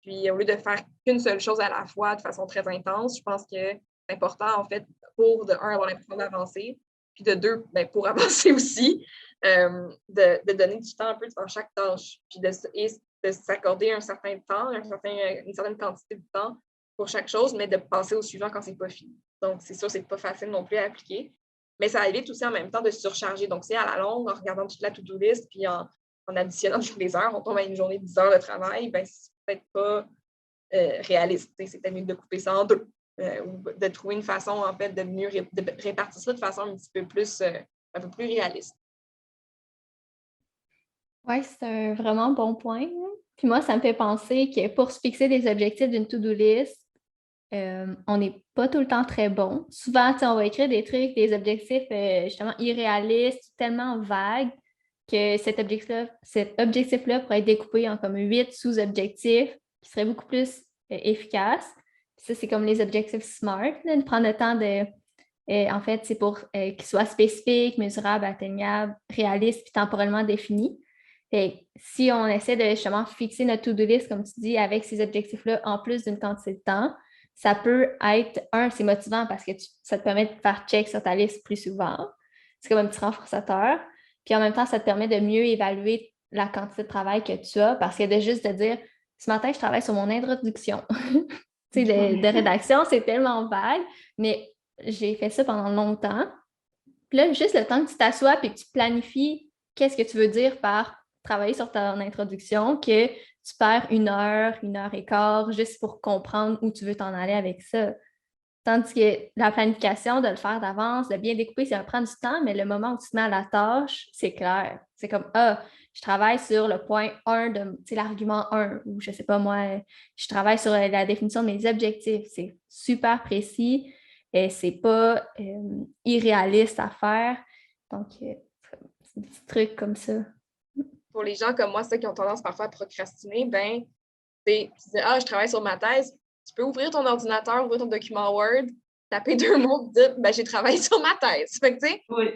Puis au lieu de faire qu'une seule chose à la fois de façon très intense, je pense que c'est important, en fait, pour, de un, avoir l'impression d'avancer, puis de deux, ben, pour avancer aussi, de donner du temps un peu dans chaque tâche, puis de s'accorder un certain temps, une certaine quantité de temps pour chaque chose, mais de passer au suivant quand c'est pas fini. Donc, c'est sûr, c'est pas facile non plus à appliquer, mais ça évite aussi en même temps de se surcharger. Donc, c'est à la longue, en regardant toute la to-do list, puis en additionnant toutes les heures, on tombe à une journée de 10 heures de travail, ben c'est peut-être pas réaliste. C'est peut-être mieux de couper ça en deux, ou de trouver une façon, en fait, de mieux de répartir ça de façon un petit peu plus, un peu plus réaliste. Oui, c'est un vraiment bon point. Hein. Puis moi, ça me fait penser que pour se fixer des objectifs d'une to-do list, on n'est pas tout le temps très bon. Souvent, on va écrire des trucs, des objectifs justement irréalistes, tellement vagues que cet objectif-là pourrait être découpé en comme 8 sous-objectifs qui seraient beaucoup plus efficaces. Ça, c'est comme les objectifs SMART, là, de prendre le temps de... en fait, c'est pour qu'ils soient spécifiques, mesurables, atteignables, réalistes puis temporellement définis. Et si on essaie de justement fixer notre to-do list, comme tu dis, avec ces objectifs-là, en plus d'une quantité de temps, ça peut être, c'est motivant parce que ça te permet de faire check sur ta liste plus souvent. C'est comme un petit renforçateur. Puis en même temps, ça te permet de mieux évaluer la quantité de travail que tu as parce que de juste de dire, ce matin, je travaille sur mon introduction. Tu sais, de rédaction, c'est tellement vague, mais j'ai fait ça pendant longtemps. Puis là, juste le temps que tu t'assois et que tu planifies qu'est-ce que tu veux dire par travailler sur ton introduction, que tu perds 1 heure et quart, juste pour comprendre où tu veux t'en aller avec ça. Tandis que la planification, de le faire d'avance, de bien découper, ça va prendre du temps, mais le moment où tu te mets à la tâche, c'est clair. C'est comme, je travaille sur le point 1 de, l'argument 1, ou je sais pas moi, je travaille sur la définition de mes objectifs. C'est super précis et c'est pas irréaliste à faire. Donc, c'est des petits trucs comme ça. Pour les gens comme moi, ceux qui ont tendance parfois à procrastiner, ben, tu dis, je travaille sur ma thèse. Tu peux ouvrir ton ordinateur, ouvrir ton document Word, taper 2 mots, dire, j'ai travaillé sur ma thèse. Fait que, tu sais, Oui.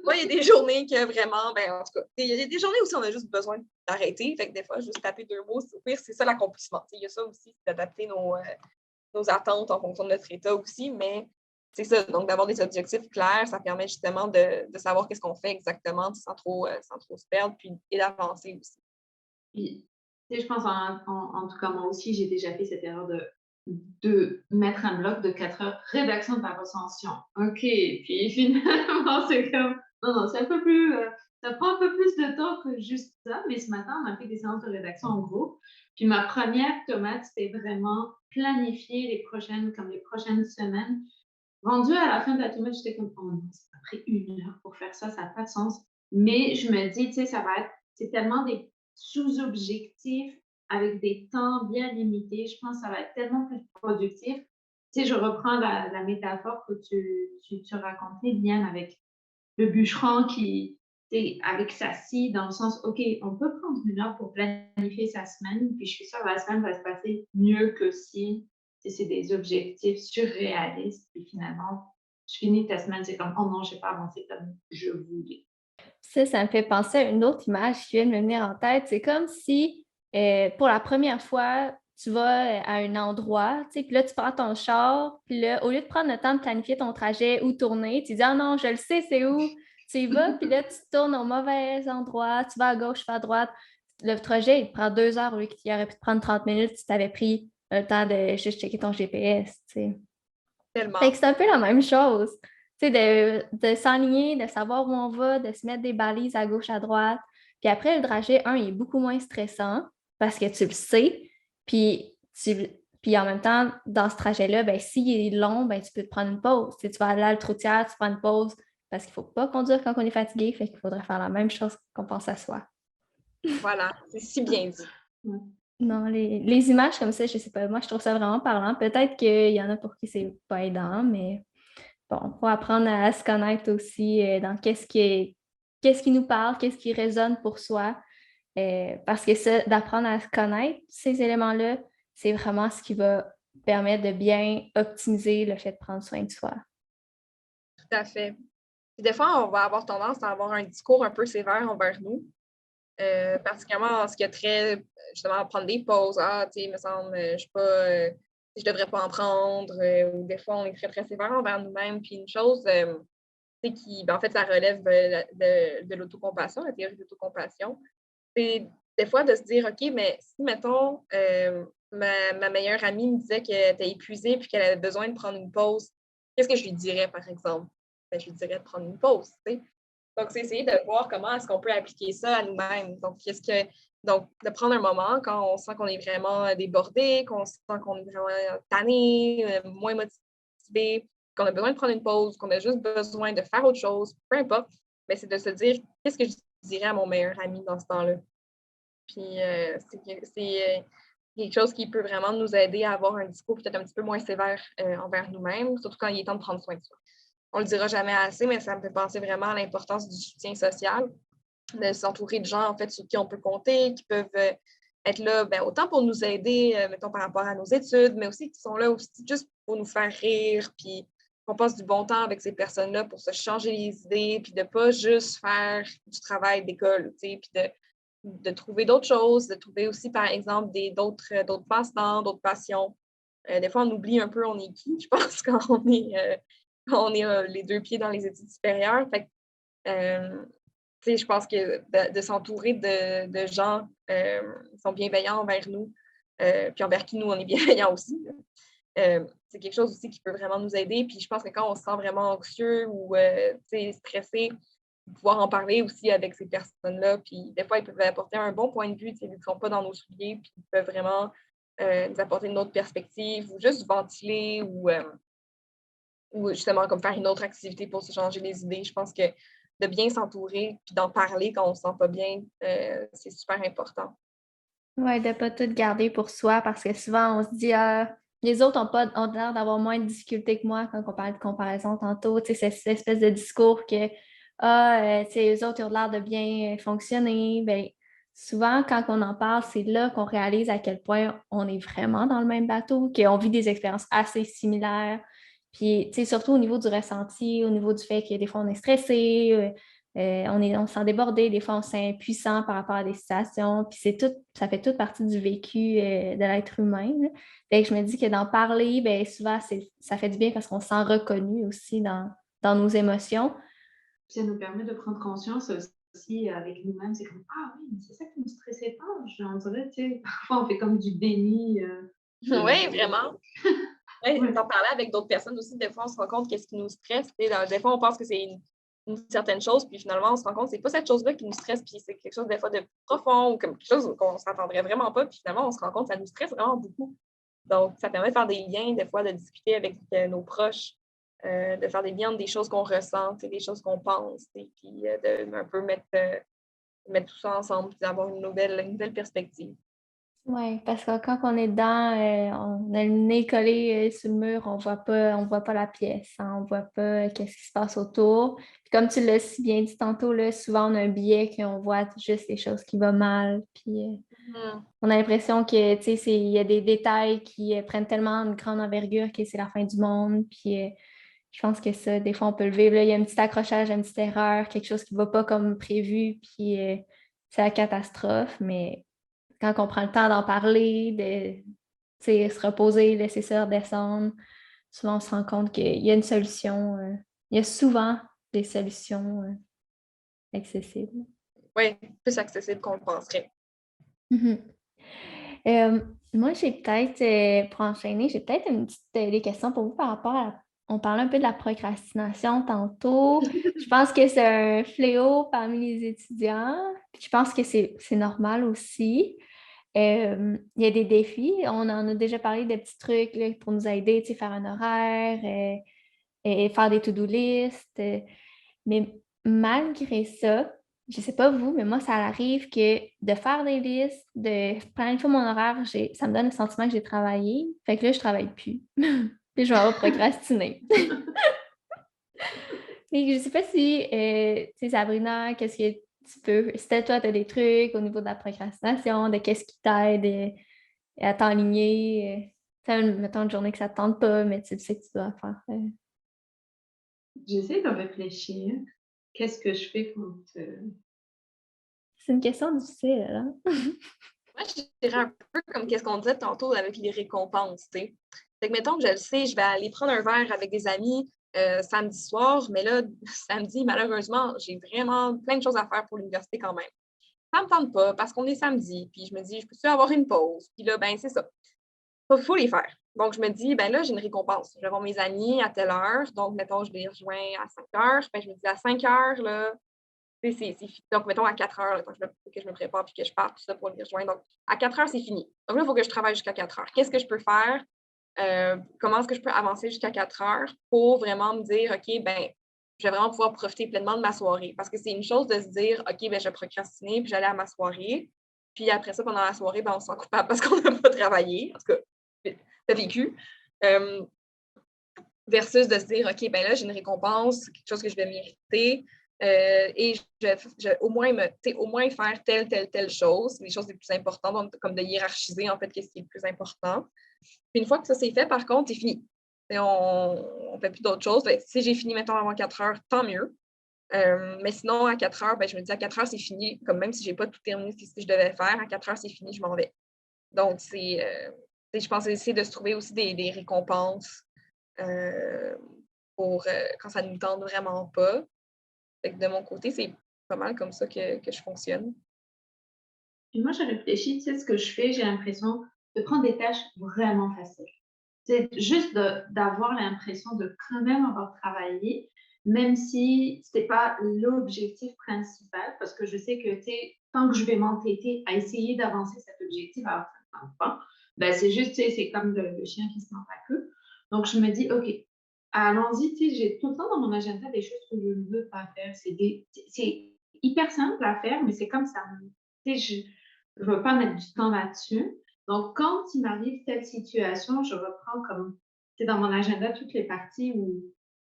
moi, il y a des journées que vraiment, en tout cas, il y a des journées aussi, on a juste besoin d'arrêter. Fait que des fois, juste taper 2 mots, au pire, c'est ça l'accomplissement. Il y a ça aussi, d'adapter nos attentes en fonction de notre état aussi, mais c'est ça. Donc, d'avoir des objectifs clairs, ça permet justement de savoir qu'est-ce qu'on fait exactement sans trop se perdre, et d'avancer aussi. Puis, tu sais, je pense, en tout cas, moi aussi, j'ai déjà fait cette erreur de mettre un bloc de 4 heures, rédaction de ta recension. OK, puis finalement, c'est comme, non, c'est un peu plus, ça prend un peu plus de temps que juste ça, mais ce matin, on a fait des séances de rédaction en groupe. Puis ma première tomate, c'était vraiment planifier les prochaines semaines. Rendue à la fin de la tomate, j'étais comme, oh non, ça m'a pris 1 heure pour faire ça, ça n'a pas de sens. Mais je me dis, tu sais, c'est tellement des sous-objectifs avec des temps bien limités. Je pense que ça va être tellement plus productif. Tu sais, je reprends la métaphore que tu racontais, Liane, avec le bûcheron qui, tu sais, avec sa scie, dans le sens, OK, on peut prendre 1 heure pour planifier sa semaine, puis je suis sûre que la semaine va se passer mieux que si c'est des objectifs surréalistes, puis finalement, tu finis ta semaine, c'est comme, oh non, je n'ai pas avancé comme je voulais. Ça me fait penser à une autre image qui vient de me venir en tête. C'est comme si, pour la première fois, tu vas à un endroit, tu sais, puis là, tu prends ton char, puis là, au lieu de prendre le temps de planifier ton trajet ou tourner, tu dis, ah non, je le sais, c'est où? Tu y vas, puis là, tu tournes au mauvais endroit, tu vas à gauche, tu vas à droite. Le trajet, il te prend 2 heures au lieu qu'il aurait pu te prendre 30 minutes si tu avais pris le temps de juste checker ton GPS, tu sais. Tellement. Fait que c'est un peu la même chose. Tu sais, de s'enligner, de savoir où on va, de se mettre des balises à gauche, à droite. Puis après, le trajet, il est beaucoup moins stressant parce que tu le sais. Puis en même temps, dans ce trajet-là, ben, s'il est long, ben, tu peux te prendre une pause. Tu sais, tu vas aller à la routière, tu prends une pause parce qu'il ne faut pas conduire quand on est fatigué. Fait qu'il faudrait faire la même chose qu'on pense à soi. Voilà, c'est si bien dit. Non, les images comme ça, je sais pas, moi, je trouve ça vraiment parlant. Peut-être qu'il y en a pour qui c'est pas aidant, mais bon, il faut apprendre à se connaître aussi dans qu'est-ce qui nous parle, qu'est-ce qui résonne pour soi. Parce que ça, d'apprendre à se connaître, ces éléments-là, c'est vraiment ce qui va permettre de bien optimiser le fait de prendre soin de soi. Tout à fait. Puis des fois, on va avoir tendance à avoir un discours un peu sévère envers nous, particulièrement en ce qui a trait, justement, à prendre des pauses. Tu sais, il me semble, je sais pas, je devrais pas en prendre, ou des fois, on est très, très sévère envers nous-mêmes. Puis une chose, qui, en fait, ça relève de l'autocompassion, la théorie de l'autocompassion. C'est des fois de se dire, OK, mais si, mettons, ma meilleure amie me disait qu'elle était épuisée puis qu'elle avait besoin de prendre une pause, qu'est-ce que je lui dirais, par exemple? Je lui dirais de prendre une pause, tu sais. Donc, c'est essayer de voir comment est-ce qu'on peut appliquer ça à nous-mêmes. Donc, de prendre un moment quand on sent qu'on est vraiment débordé, qu'on sent qu'on est vraiment tanné, moins motivé, qu'on a besoin de prendre une pause, qu'on a juste besoin de faire autre chose, peu importe, mais c'est de se dire qu'est-ce que je dirais à mon meilleur ami dans ce temps-là. Puis c'est quelque chose qui peut vraiment nous aider à avoir un discours peut-être un petit peu moins sévère envers nous-mêmes, surtout quand il est temps de prendre soin de soi. On ne le dira jamais assez, mais ça me fait penser vraiment à l'importance du soutien social. de s'entourer de gens, en fait, sur qui on peut compter, qui peuvent être là, autant pour nous aider, mettons, par rapport à nos études, mais aussi qui sont là aussi juste pour nous faire rire, puis qu'on passe du bon temps avec ces personnes-là pour se changer les idées, puis de pas juste faire du travail d'école, tu sais, puis de trouver d'autres choses, de trouver aussi, par exemple, d'autres passe-temps, d'autres passions. Des fois, on oublie un peu on est qui, je pense, quand on est les deux pieds dans les études supérieures. Fait que, je pense que de s'entourer de gens qui sont bienveillants envers nous, puis envers qui nous, on est bienveillants aussi, c'est quelque chose aussi qui peut vraiment nous aider. Puis je pense que quand on se sent vraiment anxieux ou stressé, pouvoir en parler aussi avec ces personnes-là. Puis des fois, ils peuvent apporter un bon point de vue, ils ne sont pas dans nos souliers, puis ils peuvent vraiment nous apporter une autre perspective ou juste ventiler ou justement comme faire une autre activité pour se changer les idées. Je pense que de bien s'entourer puis d'en parler quand on ne se sent pas bien, c'est super important. Oui, de ne pas tout garder pour soi parce que souvent on se dit les autres ont l'air d'avoir moins de difficultés que moi quand on parle de comparaison tantôt. C'est cette espèce de discours que les autres ils ont l'air de bien fonctionner. Ben, souvent, quand on en parle, c'est là qu'on réalise à quel point on est vraiment dans le même bateau, qu'on vit des expériences assez similaires. Puis, surtout au niveau du ressenti, au niveau du fait que des fois on est stressé, on se sent débordé, des fois on se sent impuissant par rapport à des situations, puis ça fait toute partie du vécu de l'être humain. Là. Fait que je me dis que d'en parler, ben, souvent ça fait du bien parce qu'on se sent reconnu aussi dans nos émotions. Ça nous permet de prendre conscience aussi avec nous-mêmes. C'est comme, ah oui, mais c'est ça qui me stressait pas. On dirait, tu sais, parfois on fait comme du déni. Oui, vraiment. Oui, Ouais. d'en parler avec d'autres personnes aussi, des fois, on se rend compte qu'est-ce qui nous stresse. Des fois, on pense que c'est une certaine chose, puis finalement, on se rend compte que c'est pas cette chose-là qui nous stresse, puis c'est quelque chose, des fois, de profond ou comme quelque chose qu'on ne s'attendrait vraiment pas, puis finalement, on se rend compte que ça nous stresse vraiment beaucoup. Donc, ça permet de faire des liens, des fois, de discuter avec nos proches, de faire des liens entre des choses qu'on ressent, des choses qu'on pense, et puis de un peu mettre tout ça ensemble, puis d'avoir une nouvelle perspective. Oui, parce que quand on est dedans, on a le nez collé sur le mur, on voit pas la pièce, hein, on voit pas qu'est-ce qui se passe autour. Puis comme tu l'as si bien dit tantôt, là, souvent on a un biais qu'on voit juste les choses qui vont mal. Puis on a l'impression que il y a des détails qui prennent tellement une grande envergure que c'est la fin du monde. Puis je pense que ça, des fois, on peut le vivre. Là, il y a un petit accrochage, une petite erreur, quelque chose qui ne va pas comme prévu, puis c'est la catastrophe, mais quand on prend le temps d'en parler, de se reposer, laisser ça redescendre, souvent on se rend compte qu'il y a une solution. Il y a souvent des solutions accessibles. Oui, plus accessible qu'on le penserait. Mhm. Moi, j'ai peut-être, pour enchaîner, j'ai peut-être des questions pour vous par rapport à. On parlait un peu de la procrastination tantôt. Je pense que c'est un fléau parmi les étudiants. Puis je pense que c'est normal aussi. Il y a des défis. On en a déjà parlé de petits trucs là, pour nous aider, faire un horaire et faire des to-do list. Mais malgré ça, je ne sais pas vous, mais moi, ça arrive que de faire des listes, de planifier mon horaire, ça me donne le sentiment que j'ai travaillé. Fait que là, je ne travaille plus. Puis je vais procrastiner. Et je ne sais pas si, tu sais, Sabrina, qu'est-ce que tu peux. Si toi, tu as des trucs au niveau de la procrastination, de qu'est-ce qui t'aide à t'enligner. Mettons une journée que ça ne te tente pas, mais tu sais que tu dois faire. J'essaie de réfléchir. Qu'est-ce que je fais quand. C'est une question difficile, hein? Moi, je dirais un peu comme qu'est-ce qu'on disait tantôt avec les récompenses, tu sais. Fait que, mettons que je le sais, je vais aller prendre un verre avec des amis samedi soir, mais là, samedi, malheureusement, j'ai vraiment plein de choses à faire pour l'université quand même. Ça me tente pas parce qu'on est samedi, puis je me dis, je peux-tu avoir une pause? Puis là, ben c'est ça. Il faut les faire. Donc, je me dis, ben là, j'ai une récompense. Je vais voir mes amis à telle heure. Donc, mettons, je les rejoins à 5 heures. Ben, je me dis, à 5 heures, là, c'est fini. Donc, mettons, à 4 heures, il faut que je me prépare puis que je parte, tout ça pour les rejoindre. Donc, à 4 heures, c'est fini. Donc là, il faut que je travaille jusqu'à 4 heures. Qu'est-ce que je peux faire? Comment est-ce que je peux avancer jusqu'à 4 heures pour vraiment me dire, OK, ben, je vais vraiment pouvoir profiter pleinement de ma soirée. Parce que c'est une chose de se dire, OK, ben, je vais procrastiner puis j'allais à ma soirée. Puis après ça, pendant la soirée, ben, on se sent coupable parce qu'on n'a pas travaillé. En tout cas, t'as vécu. Versus de se dire, OK, ben là, j'ai une récompense, quelque chose que je vais mériter. Et au moins faire telle chose, les choses les plus importantes, donc, comme de hiérarchiser en fait qu'est-ce qui est le plus important. Puis une fois que ça c'est fait, par contre, c'est fini. On ne fait plus d'autres choses. Si j'ai fini, mettons, avant 4 heures, tant mieux. Mais sinon, à 4 heures, je me dis à 4 heures, c'est fini. Comme même si je n'ai pas tout terminé ce que je devais faire, à 4 heures, c'est fini, je m'en vais. Donc, je pense essayer de se trouver aussi des récompenses pour quand ça ne nous tente vraiment pas. Fait que de mon côté, c'est pas mal comme ça que je fonctionne. Puis moi, j'ai réfléchi, tu sais, ce que je fais, j'ai l'impression de prendre des tâches vraiment faciles. C'est juste d'avoir l'impression de quand même avoir travaillé, même si ce n'est pas l'objectif principal, parce que je sais que, tu sais, tant que je vais m'entêter à essayer d'avancer cet objectif alors que ça ne tente pas, ben c'est juste, tu sais, c'est comme le chien qui se mord la queue. Donc, je me dis, OK, allons-y, tu sais, j'ai tout le temps dans mon agenda des choses que je ne veux pas faire. C'est hyper simple à faire, mais c'est comme ça. Tu sais, je ne veux pas mettre du temps là-dessus. Donc, quand il m'arrive telle situation, je reprends comme, c'est dans mon agenda toutes les parties où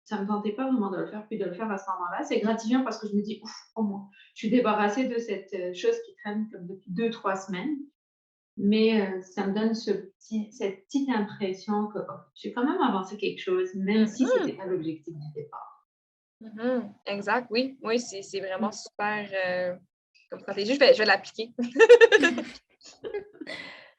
ça ne me tentait pas vraiment de le faire, puis de le faire à ce moment-là. C'est gratifiant parce que je me dis, ouf, au moins, je suis débarrassée de cette chose qui traîne comme depuis 2, 3 semaines. Mais ça me donne cette petite impression que j'ai quand même avancé quelque chose, même si ce n'était pas l'objectif du départ. Exact, oui. Oui, c'est vraiment super comme stratégie. Je vais l'appliquer.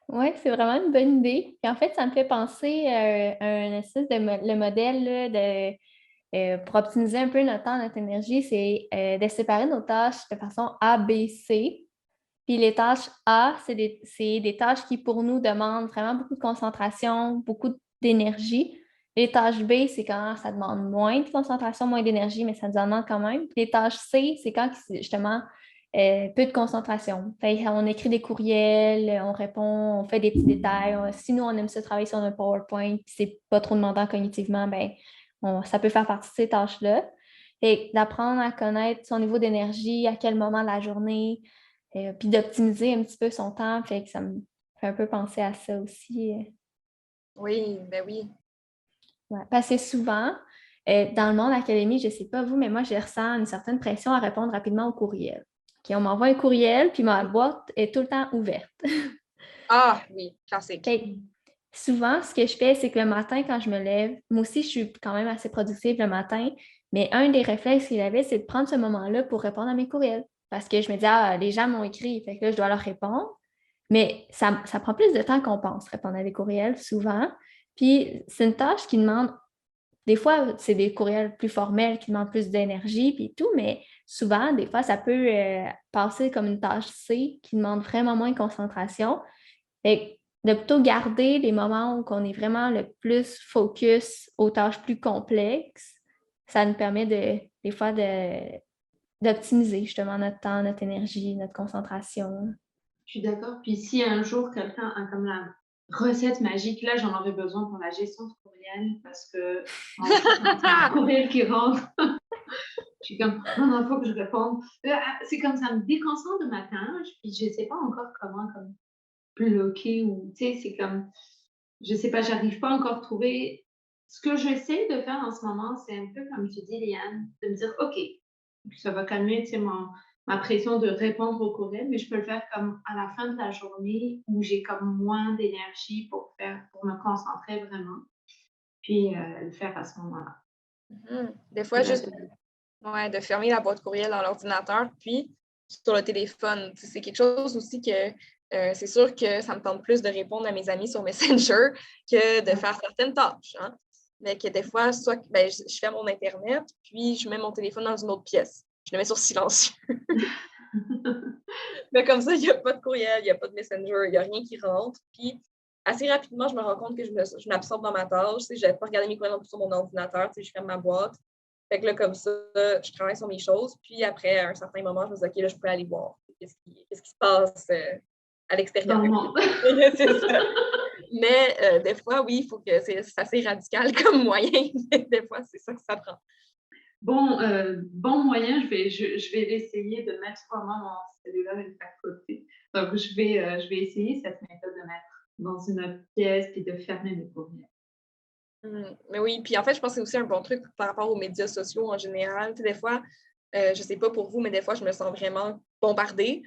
Oui, c'est vraiment une bonne idée. Puis en fait, ça me fait penser à un espèce de le modèle là, pour optimiser un peu notre temps, notre énergie, c'est de séparer nos tâches de façon A, B, C. Puis les tâches A, c'est des tâches qui, pour nous, demandent vraiment beaucoup de concentration, beaucoup d'énergie. Les tâches B, c'est quand ça demande moins de concentration, moins d'énergie, mais ça nous en demande quand même. Puis les tâches C, c'est quand, justement, peu de concentration. Fait, on écrit des courriels, on répond, on fait des petits détails. Si nous, on aime ça travailler sur un PowerPoint, puis c'est pas trop demandant cognitivement, ben, ça peut faire partie de ces tâches-là. Et d'apprendre à connaître son niveau d'énergie, à quel moment de la journée, puis d'optimiser un petit peu son temps, fait que ça me fait un peu penser à ça aussi. Oui, ben oui. Ouais. Parce que souvent, dans le monde académique, je ne sais pas vous, mais moi, je ressens une certaine pression à répondre rapidement au courriel. OK, on m'envoie un courriel, puis ma boîte est tout le temps ouverte. Ah oui, classique. Fait que souvent, ce que je fais, c'est que le matin, quand je me lève, moi aussi, je suis quand même assez productive le matin, mais un des réflexes qu'il avait, c'est de prendre ce moment-là pour répondre à mes courriels. Parce que je me dis, ah, les gens m'ont écrit, fait que là, je dois leur répondre. Mais ça prend plus de temps qu'on pense, répondre à des courriels, souvent. Puis, c'est une tâche qui demande, des fois, c'est des courriels plus formels qui demandent plus d'énergie, puis tout, mais souvent, des fois, ça peut passer comme une tâche C qui demande vraiment moins de concentration. Fait que de plutôt garder les moments où on est vraiment le plus focus aux tâches plus complexes, ça nous permet des fois d'optimiser justement notre temps, notre énergie, notre concentration. Je suis d'accord. Puis si un jour quelqu'un a comme la recette magique, là, j'en aurais besoin pour la gestion de courriel parce que c'est un courriel qui rentre. Je suis comme, non, non, il faut que je réponde. C'est comme ça me déconcentre de ma tâche, puis je ne sais pas encore comment comme, bloquer ou, tu sais, c'est comme, je ne sais pas, j'arrive pas encore à trouver. Ce que j'essaie de faire en ce moment, c'est un peu comme tu dis, Liane, de me dire, OK, ça va calmer, tu sais, ma pression de répondre au courriel, mais je peux le faire comme à la fin de la journée où j'ai comme moins d'énergie pour me concentrer vraiment, puis le faire à ce moment-là. Des fois, juste de fermer la boîte courriel dans l'ordinateur, puis sur le téléphone. C'est quelque chose aussi que c'est sûr que ça me tente plus de répondre à mes amis sur Messenger que de faire certaines tâches. Hein? Mais que des fois, soit je fais mon Internet, puis je mets mon téléphone dans une autre pièce. Je le mets sur silencieux. Mais comme ça, il n'y a pas de courriel, il n'y a pas de Messenger, il n'y a rien qui rentre. Puis assez rapidement, je me rends compte que je m'absorbe dans ma tâche. Je n'avais pas regardé mes courriels sur mon ordinateur, je ferme ma boîte. Fait que là, comme ça, je travaille sur mes choses. Puis après, à un certain moment, je me dis, OK, là, je peux aller voir qu'est-ce qui se passe à l'extérieur. Dans le monde. C'est ça. Mais des fois, oui, il faut que c'est assez radical comme moyen. Des fois, c'est ça que ça prend. Bon moyen, je vais l'essayer de mettre vraiment mon cellulaire à côté. Donc, je vais essayer cette méthode de mettre dans une autre pièce et de fermer mes courriels. Mais oui, puis en fait, je pense que c'est aussi un bon truc par rapport aux médias sociaux en général. Tu sais, des fois, Je ne sais pas pour vous, mais des fois, je me sens vraiment bombardée.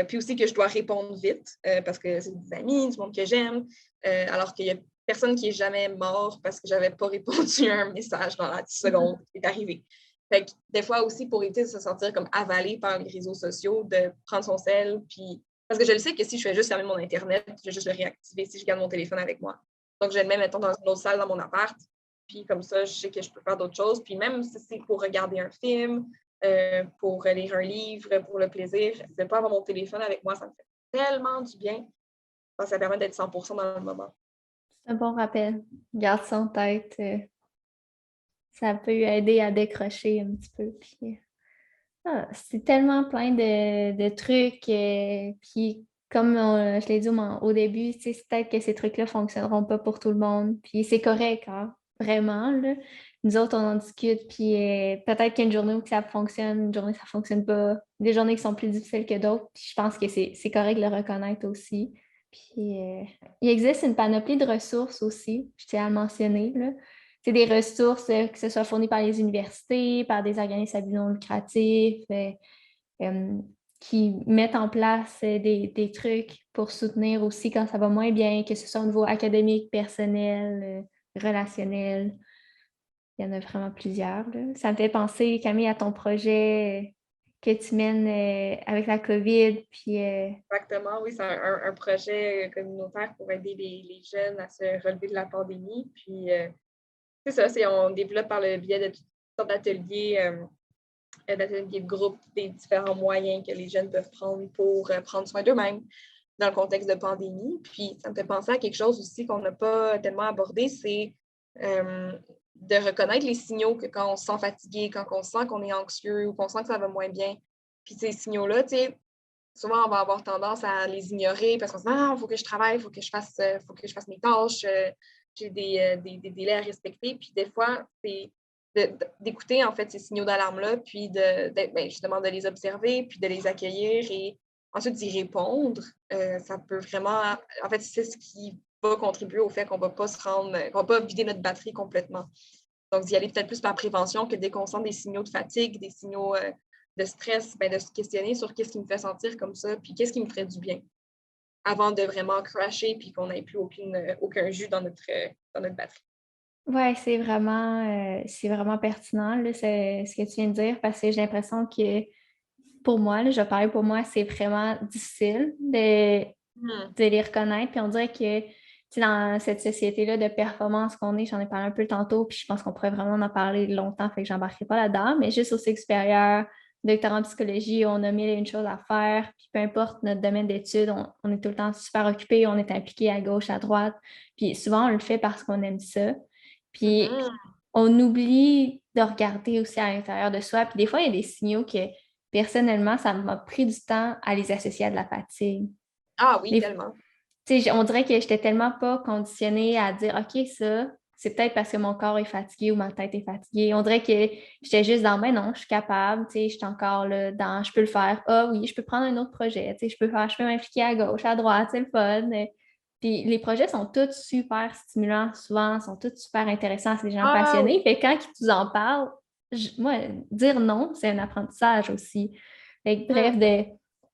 Puis aussi que je dois répondre vite parce que c'est des amis, du monde que j'aime, alors qu'il n'y a personne qui est jamais mort parce que je n'avais pas répondu à un message dans la 10 secondes qui est arrivé. Fait que des fois aussi, pour éviter de se sentir comme avalé par les réseaux sociaux, de prendre son sel, puis parce que je le sais que si je fais juste fermer mon Internet, je vais juste le réactiver si je garde mon téléphone avec moi. Donc, je le mets, mettons, dans une autre salle dans mon appart, puis comme ça, je sais que je peux faire d'autres choses. Puis même si c'est pour regarder un film, pour lire un livre, pour le plaisir, de ne pas avoir mon téléphone avec moi, ça me fait tellement du bien. Ça permet d'être 100% dans le moment. C'est un bon rappel. Garde ça en tête. Ça peut aider à décrocher un petit peu. Puis, c'est tellement plein de trucs. Puis, comme je l'ai dit au début, c'est peut-être que ces trucs-là ne fonctionneront pas pour tout le monde. Puis, c'est correct, hein, vraiment. Là. Nous autres, on en discute. Puis, peut-être qu'il y a une journée où ça fonctionne, une journée où ça ne fonctionne pas. Des journées qui sont plus difficiles que d'autres. Puis, je pense que c'est correct de le reconnaître aussi. Puis, il existe une panoplie de ressources aussi, je tiens à le mentionner, là. C'est des ressources, que ce soit fournies par les universités, par des organismes à but non lucratif, qui mettent en place des trucs pour soutenir aussi quand ça va moins bien, que ce soit au niveau académique, personnel, relationnel. Il y en a vraiment plusieurs, là. Ça me fait penser, Camille, à ton projet que tu mènes avec la COVID. Puis, Exactement, oui, c'est un projet communautaire pour aider les jeunes à se relever de la pandémie. Puis, c'est ça, on développe par le biais de toutes sortes d'ateliers de groupe, des différents moyens que les jeunes peuvent prendre pour prendre soin d'eux-mêmes dans le contexte de pandémie. Puis, ça me fait penser à quelque chose aussi qu'on n'a pas tellement abordé, c'est de reconnaître les signaux que quand on se sent fatigué, quand on sent qu'on est anxieux ou qu'on sent que ça va moins bien. Puis ces signaux-là, tu sais, souvent, on va avoir tendance à les ignorer parce qu'on se dit « Ah, il faut que je travaille, il faut que je fasse mes tâches, j'ai des délais à respecter. » Puis des fois, c'est d'écouter en fait ces signaux d'alarme-là, puis justement de les observer, puis de les accueillir et ensuite d'y répondre. Ça peut vraiment, en fait, c'est ce qui va contribuer au fait qu'on ne va pas qu'on va pas vider notre batterie complètement. Donc, d'y aller peut-être plus par prévention que dès qu'on sent des signaux de fatigue, des signaux de stress, de se questionner sur qu'est-ce qui me fait sentir comme ça, puis qu'est-ce qui me ferait du bien, avant de vraiment crasher, puis qu'on n'ait plus aucun jus dans notre batterie. ouais, c'est vraiment pertinent, là, ce que tu viens de dire, parce que j'ai l'impression que pour moi, là, je vais parler pour moi, c'est vraiment difficile de les reconnaître. Puis on dirait que dans cette société-là de performance qu'on est, j'en ai parlé un peu tantôt, puis je pense qu'on pourrait vraiment en parler longtemps, fait que j'embarquerai pas là-dedans, mais juste au cycle supérieur, doctorat en psychologie, on a mille et une choses à faire, puis peu importe notre domaine d'études, on est tout le temps super occupé, on est impliqué à gauche, à droite, puis souvent on le fait parce qu'on aime ça. Puis on oublie de regarder aussi à l'intérieur de soi, puis des fois, il y a des signaux que personnellement, ça m'a pris du temps à les associer à de la fatigue. Ah oui, tellement. On dirait que je n'étais tellement pas conditionnée à dire OK, ça, c'est peut-être parce que mon corps est fatigué ou ma tête est fatiguée. On dirait que j'étais juste dans ben non, je suis capable, je suis encore là dans je peux le faire. Ah oui, je peux prendre un autre projet, je peux m'impliquer à gauche, à droite, c'est le fun. Puis les projets sont tous super stimulants, souvent, sont tous super intéressants, c'est des gens passionnés. Fait quand ils nous en parlent, moi, dire non, c'est un apprentissage aussi. Fait que, bref,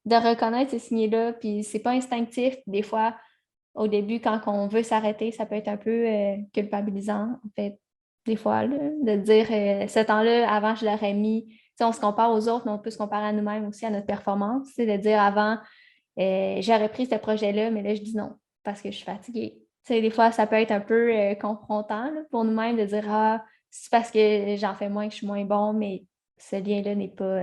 de reconnaître ces signes-là, puis c'est pas instinctif. Des fois, au début, quand on veut s'arrêter, ça peut être un peu culpabilisant, en fait, des fois, là, de dire ce temps-là, avant, je l'aurais mis. On se compare aux autres, mais on peut se comparer à nous-mêmes aussi, à notre performance. C'est de dire avant, j'aurais pris ce projet-là, mais là, je dis non parce que je suis fatiguée. Des fois, ça peut être un peu confrontant là, pour nous-mêmes de dire ah, c'est parce que j'en fais moins que je suis moins bon, mais ce lien-là n'est pas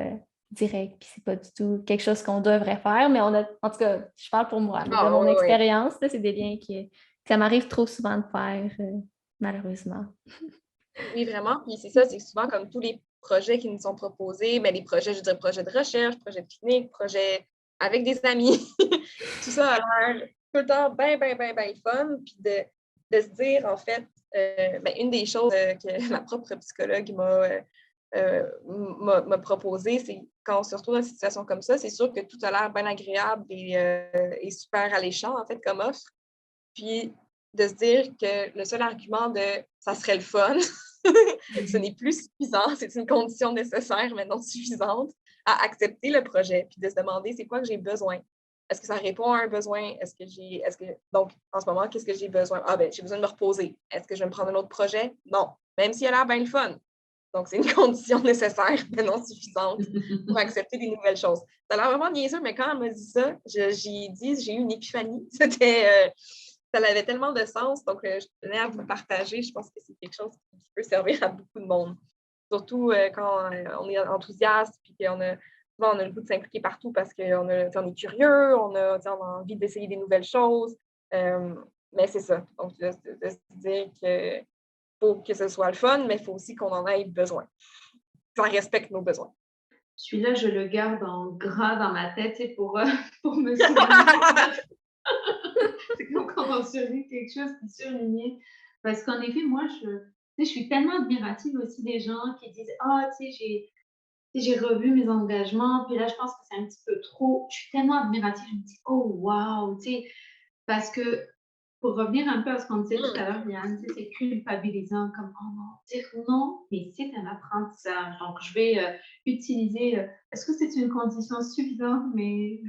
direct, puis c'est pas du tout quelque chose qu'on devrait faire, mais en tout cas, je parle pour moi, de mon expérience, c'est des liens que ça m'arrive trop souvent de faire, malheureusement. Oui, vraiment. Puis c'est ça, c'est souvent comme tous les projets qui nous sont proposés, mais les projets, je veux dire, projets de recherche, projets de clinique, projets avec des amis, tout ça a l'air tout le temps bien fun. Puis de se dire, en fait, une des choses que ma propre psychologue m'a proposé, c'est quand on se retrouve dans une situation comme ça, c'est sûr que tout a l'air bien agréable et super alléchant, en fait, comme offre. Puis de se dire que le seul argument de « ça serait le fun », Ce n'est plus suffisant, c'est une condition nécessaire, mais non suffisante, à accepter le projet, puis de se demander c'est quoi que j'ai besoin. Est-ce que ça répond à un besoin? Donc, en ce moment, qu'est-ce que j'ai besoin? Ah, ben, j'ai besoin de me reposer. Est-ce que je vais me prendre un autre projet? Non. Même s'il a l'air bien le fun. Donc, c'est une condition nécessaire, mais non suffisante pour accepter des nouvelles choses. Ça a l'air vraiment niaiseux, mais quand elle m'a dit ça, j'ai eu une épiphanie. Ça avait tellement de sens. Donc, je tenais à vous le partager. Je pense que c'est quelque chose qui peut servir à beaucoup de monde. Surtout quand on est enthousiaste et qu'on a le goût de s'impliquer partout parce qu'on est curieux, on a envie d'essayer des nouvelles choses. Mais c'est ça. Donc, de se dire qu'il faut que ce soit le fun, mais il faut aussi qu'on en ait besoin. Ça respecte nos besoins. Celui-là, je le garde en gras dans ma tête pour me souvenir. C'est comme quand on surligne quelque chose qui est surligné. Parce qu'en effet, moi, je suis tellement admirative aussi des gens qui disent « Ah, tu sais, j'ai revu mes engagements, puis là, je pense que c'est un petit peu trop. » Je suis tellement admirative, je me dis « Oh, wow! » Tu sais, parce que pour revenir un peu à ce qu'on disait tout à l'heure, Liane, c'est culpabilisant comme « Oh non, dire non, mais c'est un apprentissage. » Donc, je vais utiliser est-ce que c'est une condition suffisante, mais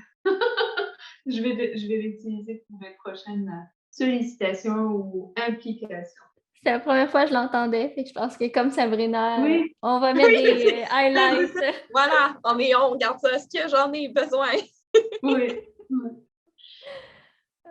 je vais l'utiliser pour mes prochaines sollicitations ou implications. C'est la première fois que je l'entendais, fait que je pense que comme Sabrina, Oui. on va mettre des highlights. Voilà, on regarde ça. Est-ce que j'en ai besoin? Oui.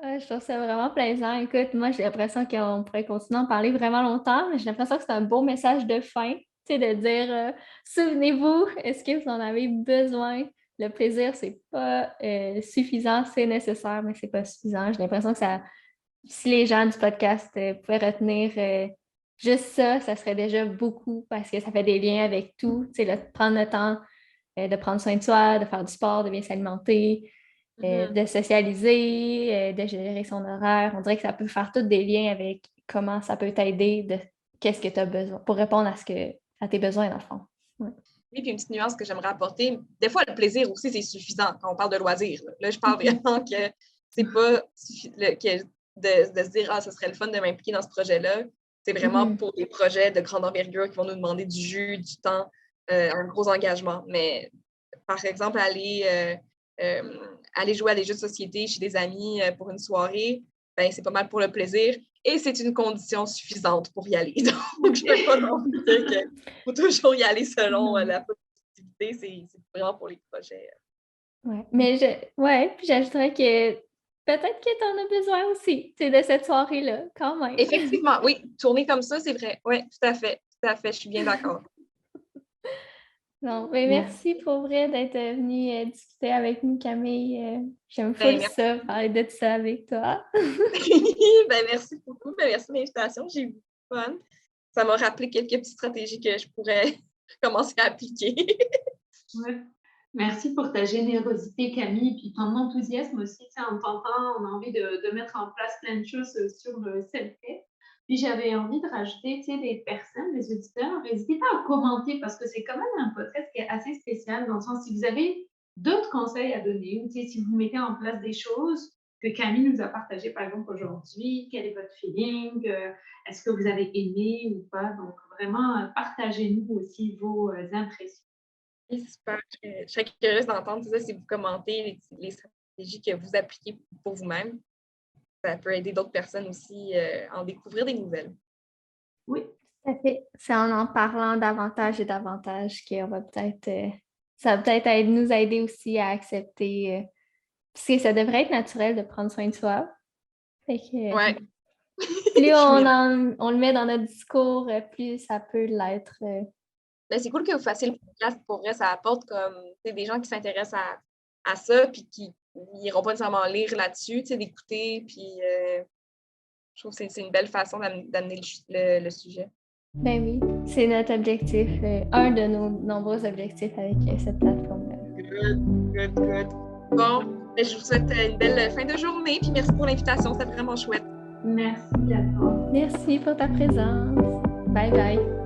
Je trouve ça vraiment plaisant. Écoute, moi, j'ai l'impression qu'on pourrait continuer à en parler vraiment longtemps, mais j'ai l'impression que c'est un beau message de fin, tu sais, de dire souvenez-vous, est-ce que vous en avez besoin? Le plaisir, c'est pas suffisant, c'est nécessaire, mais c'est pas suffisant. J'ai l'impression que si les gens du podcast pouvaient retenir juste ça, ça serait déjà beaucoup parce que ça fait des liens avec tout. Tu sais, de prendre le temps de prendre soin de soi, de faire du sport, de bien s'alimenter, de socialiser, de gérer son horaire. On dirait que ça peut faire tous des liens avec comment ça peut t'aider de qu'est-ce que tu as besoin pour répondre à tes besoins, dans le fond. Ouais. Oui, puis une petite nuance que j'aimerais apporter. Des fois, le plaisir aussi, c'est suffisant quand on parle de loisirs. Là, je parle vraiment que c'est pas de se dire « Ah, ce serait le fun de m'impliquer dans ce projet-là ». C'est vraiment pour des projets de grande envergure qui vont nous demander du jus, du temps, un gros engagement. Mais par exemple, aller jouer à des jeux de société chez des amis pour une soirée, ben, c'est pas mal pour le plaisir. Et c'est une condition suffisante pour y aller. Donc, je ne peux pas non plus dire qu'il faut toujours y aller selon la possibilité. C'est vraiment pour les projets. Oui, mais puis j'ajouterais que peut-être que tu en as besoin aussi, tu sais, de cette soirée-là, quand même. Effectivement, oui. Tourner comme ça, c'est vrai. Oui, tout à fait. Tout à fait. Je suis bien d'accord. Non, mais merci pour vrai d'être venue discuter avec nous, Camille. J'aime full ça, parler de tout ça avec toi. Merci beaucoup. Merci de l'invitation. J'ai eu beaucoup de fun. Ça m'a rappelé quelques petites stratégies que je pourrais commencer à appliquer. Ouais. Merci pour ta générosité, Camille, puis ton enthousiasme aussi. En t'entendant, on a envie de mettre en place plein de choses sur le self-care. Puis j'avais envie de rajouter, des personnes, des auditeurs, n'hésitez pas à commenter parce que c'est quand même un podcast qui est assez spécial dans le sens si vous avez d'autres conseils à donner ou si vous mettez en place des choses que Camille nous a partagées, par exemple, aujourd'hui, quel est votre feeling, est-ce que vous avez aimé ou pas. Donc, vraiment, partagez-nous aussi vos impressions. C'est super. Je serais curieuse d'entendre ça si vous commentez les stratégies que vous appliquez pour vous-même. Ça peut aider d'autres personnes aussi à en découvrir des nouvelles. Oui. Tout à fait. C'est en parlant davantage et davantage qu'on va ça va peut-être nous aider aussi à accepter, parce que ça devrait être naturel de prendre soin de soi. Fait que, ouais. Plus on le met dans notre discours, plus ça peut l'être. Ben, c'est cool que vous fassiez le podcast. Pour vrai, ça apporte comme des gens qui s'intéressent à ça puis qui n'iront pas nécessairement lire là-dessus, d'écouter. Puis je trouve que c'est une belle façon d'amener le sujet. Ben oui, c'est notre objectif, un de nos nombreux objectifs avec cette plateforme-là. Good. Bon, ben, je vous souhaite une belle fin de journée puis merci pour l'invitation, c'était vraiment chouette. Merci à toi. Merci pour ta présence. Bye bye.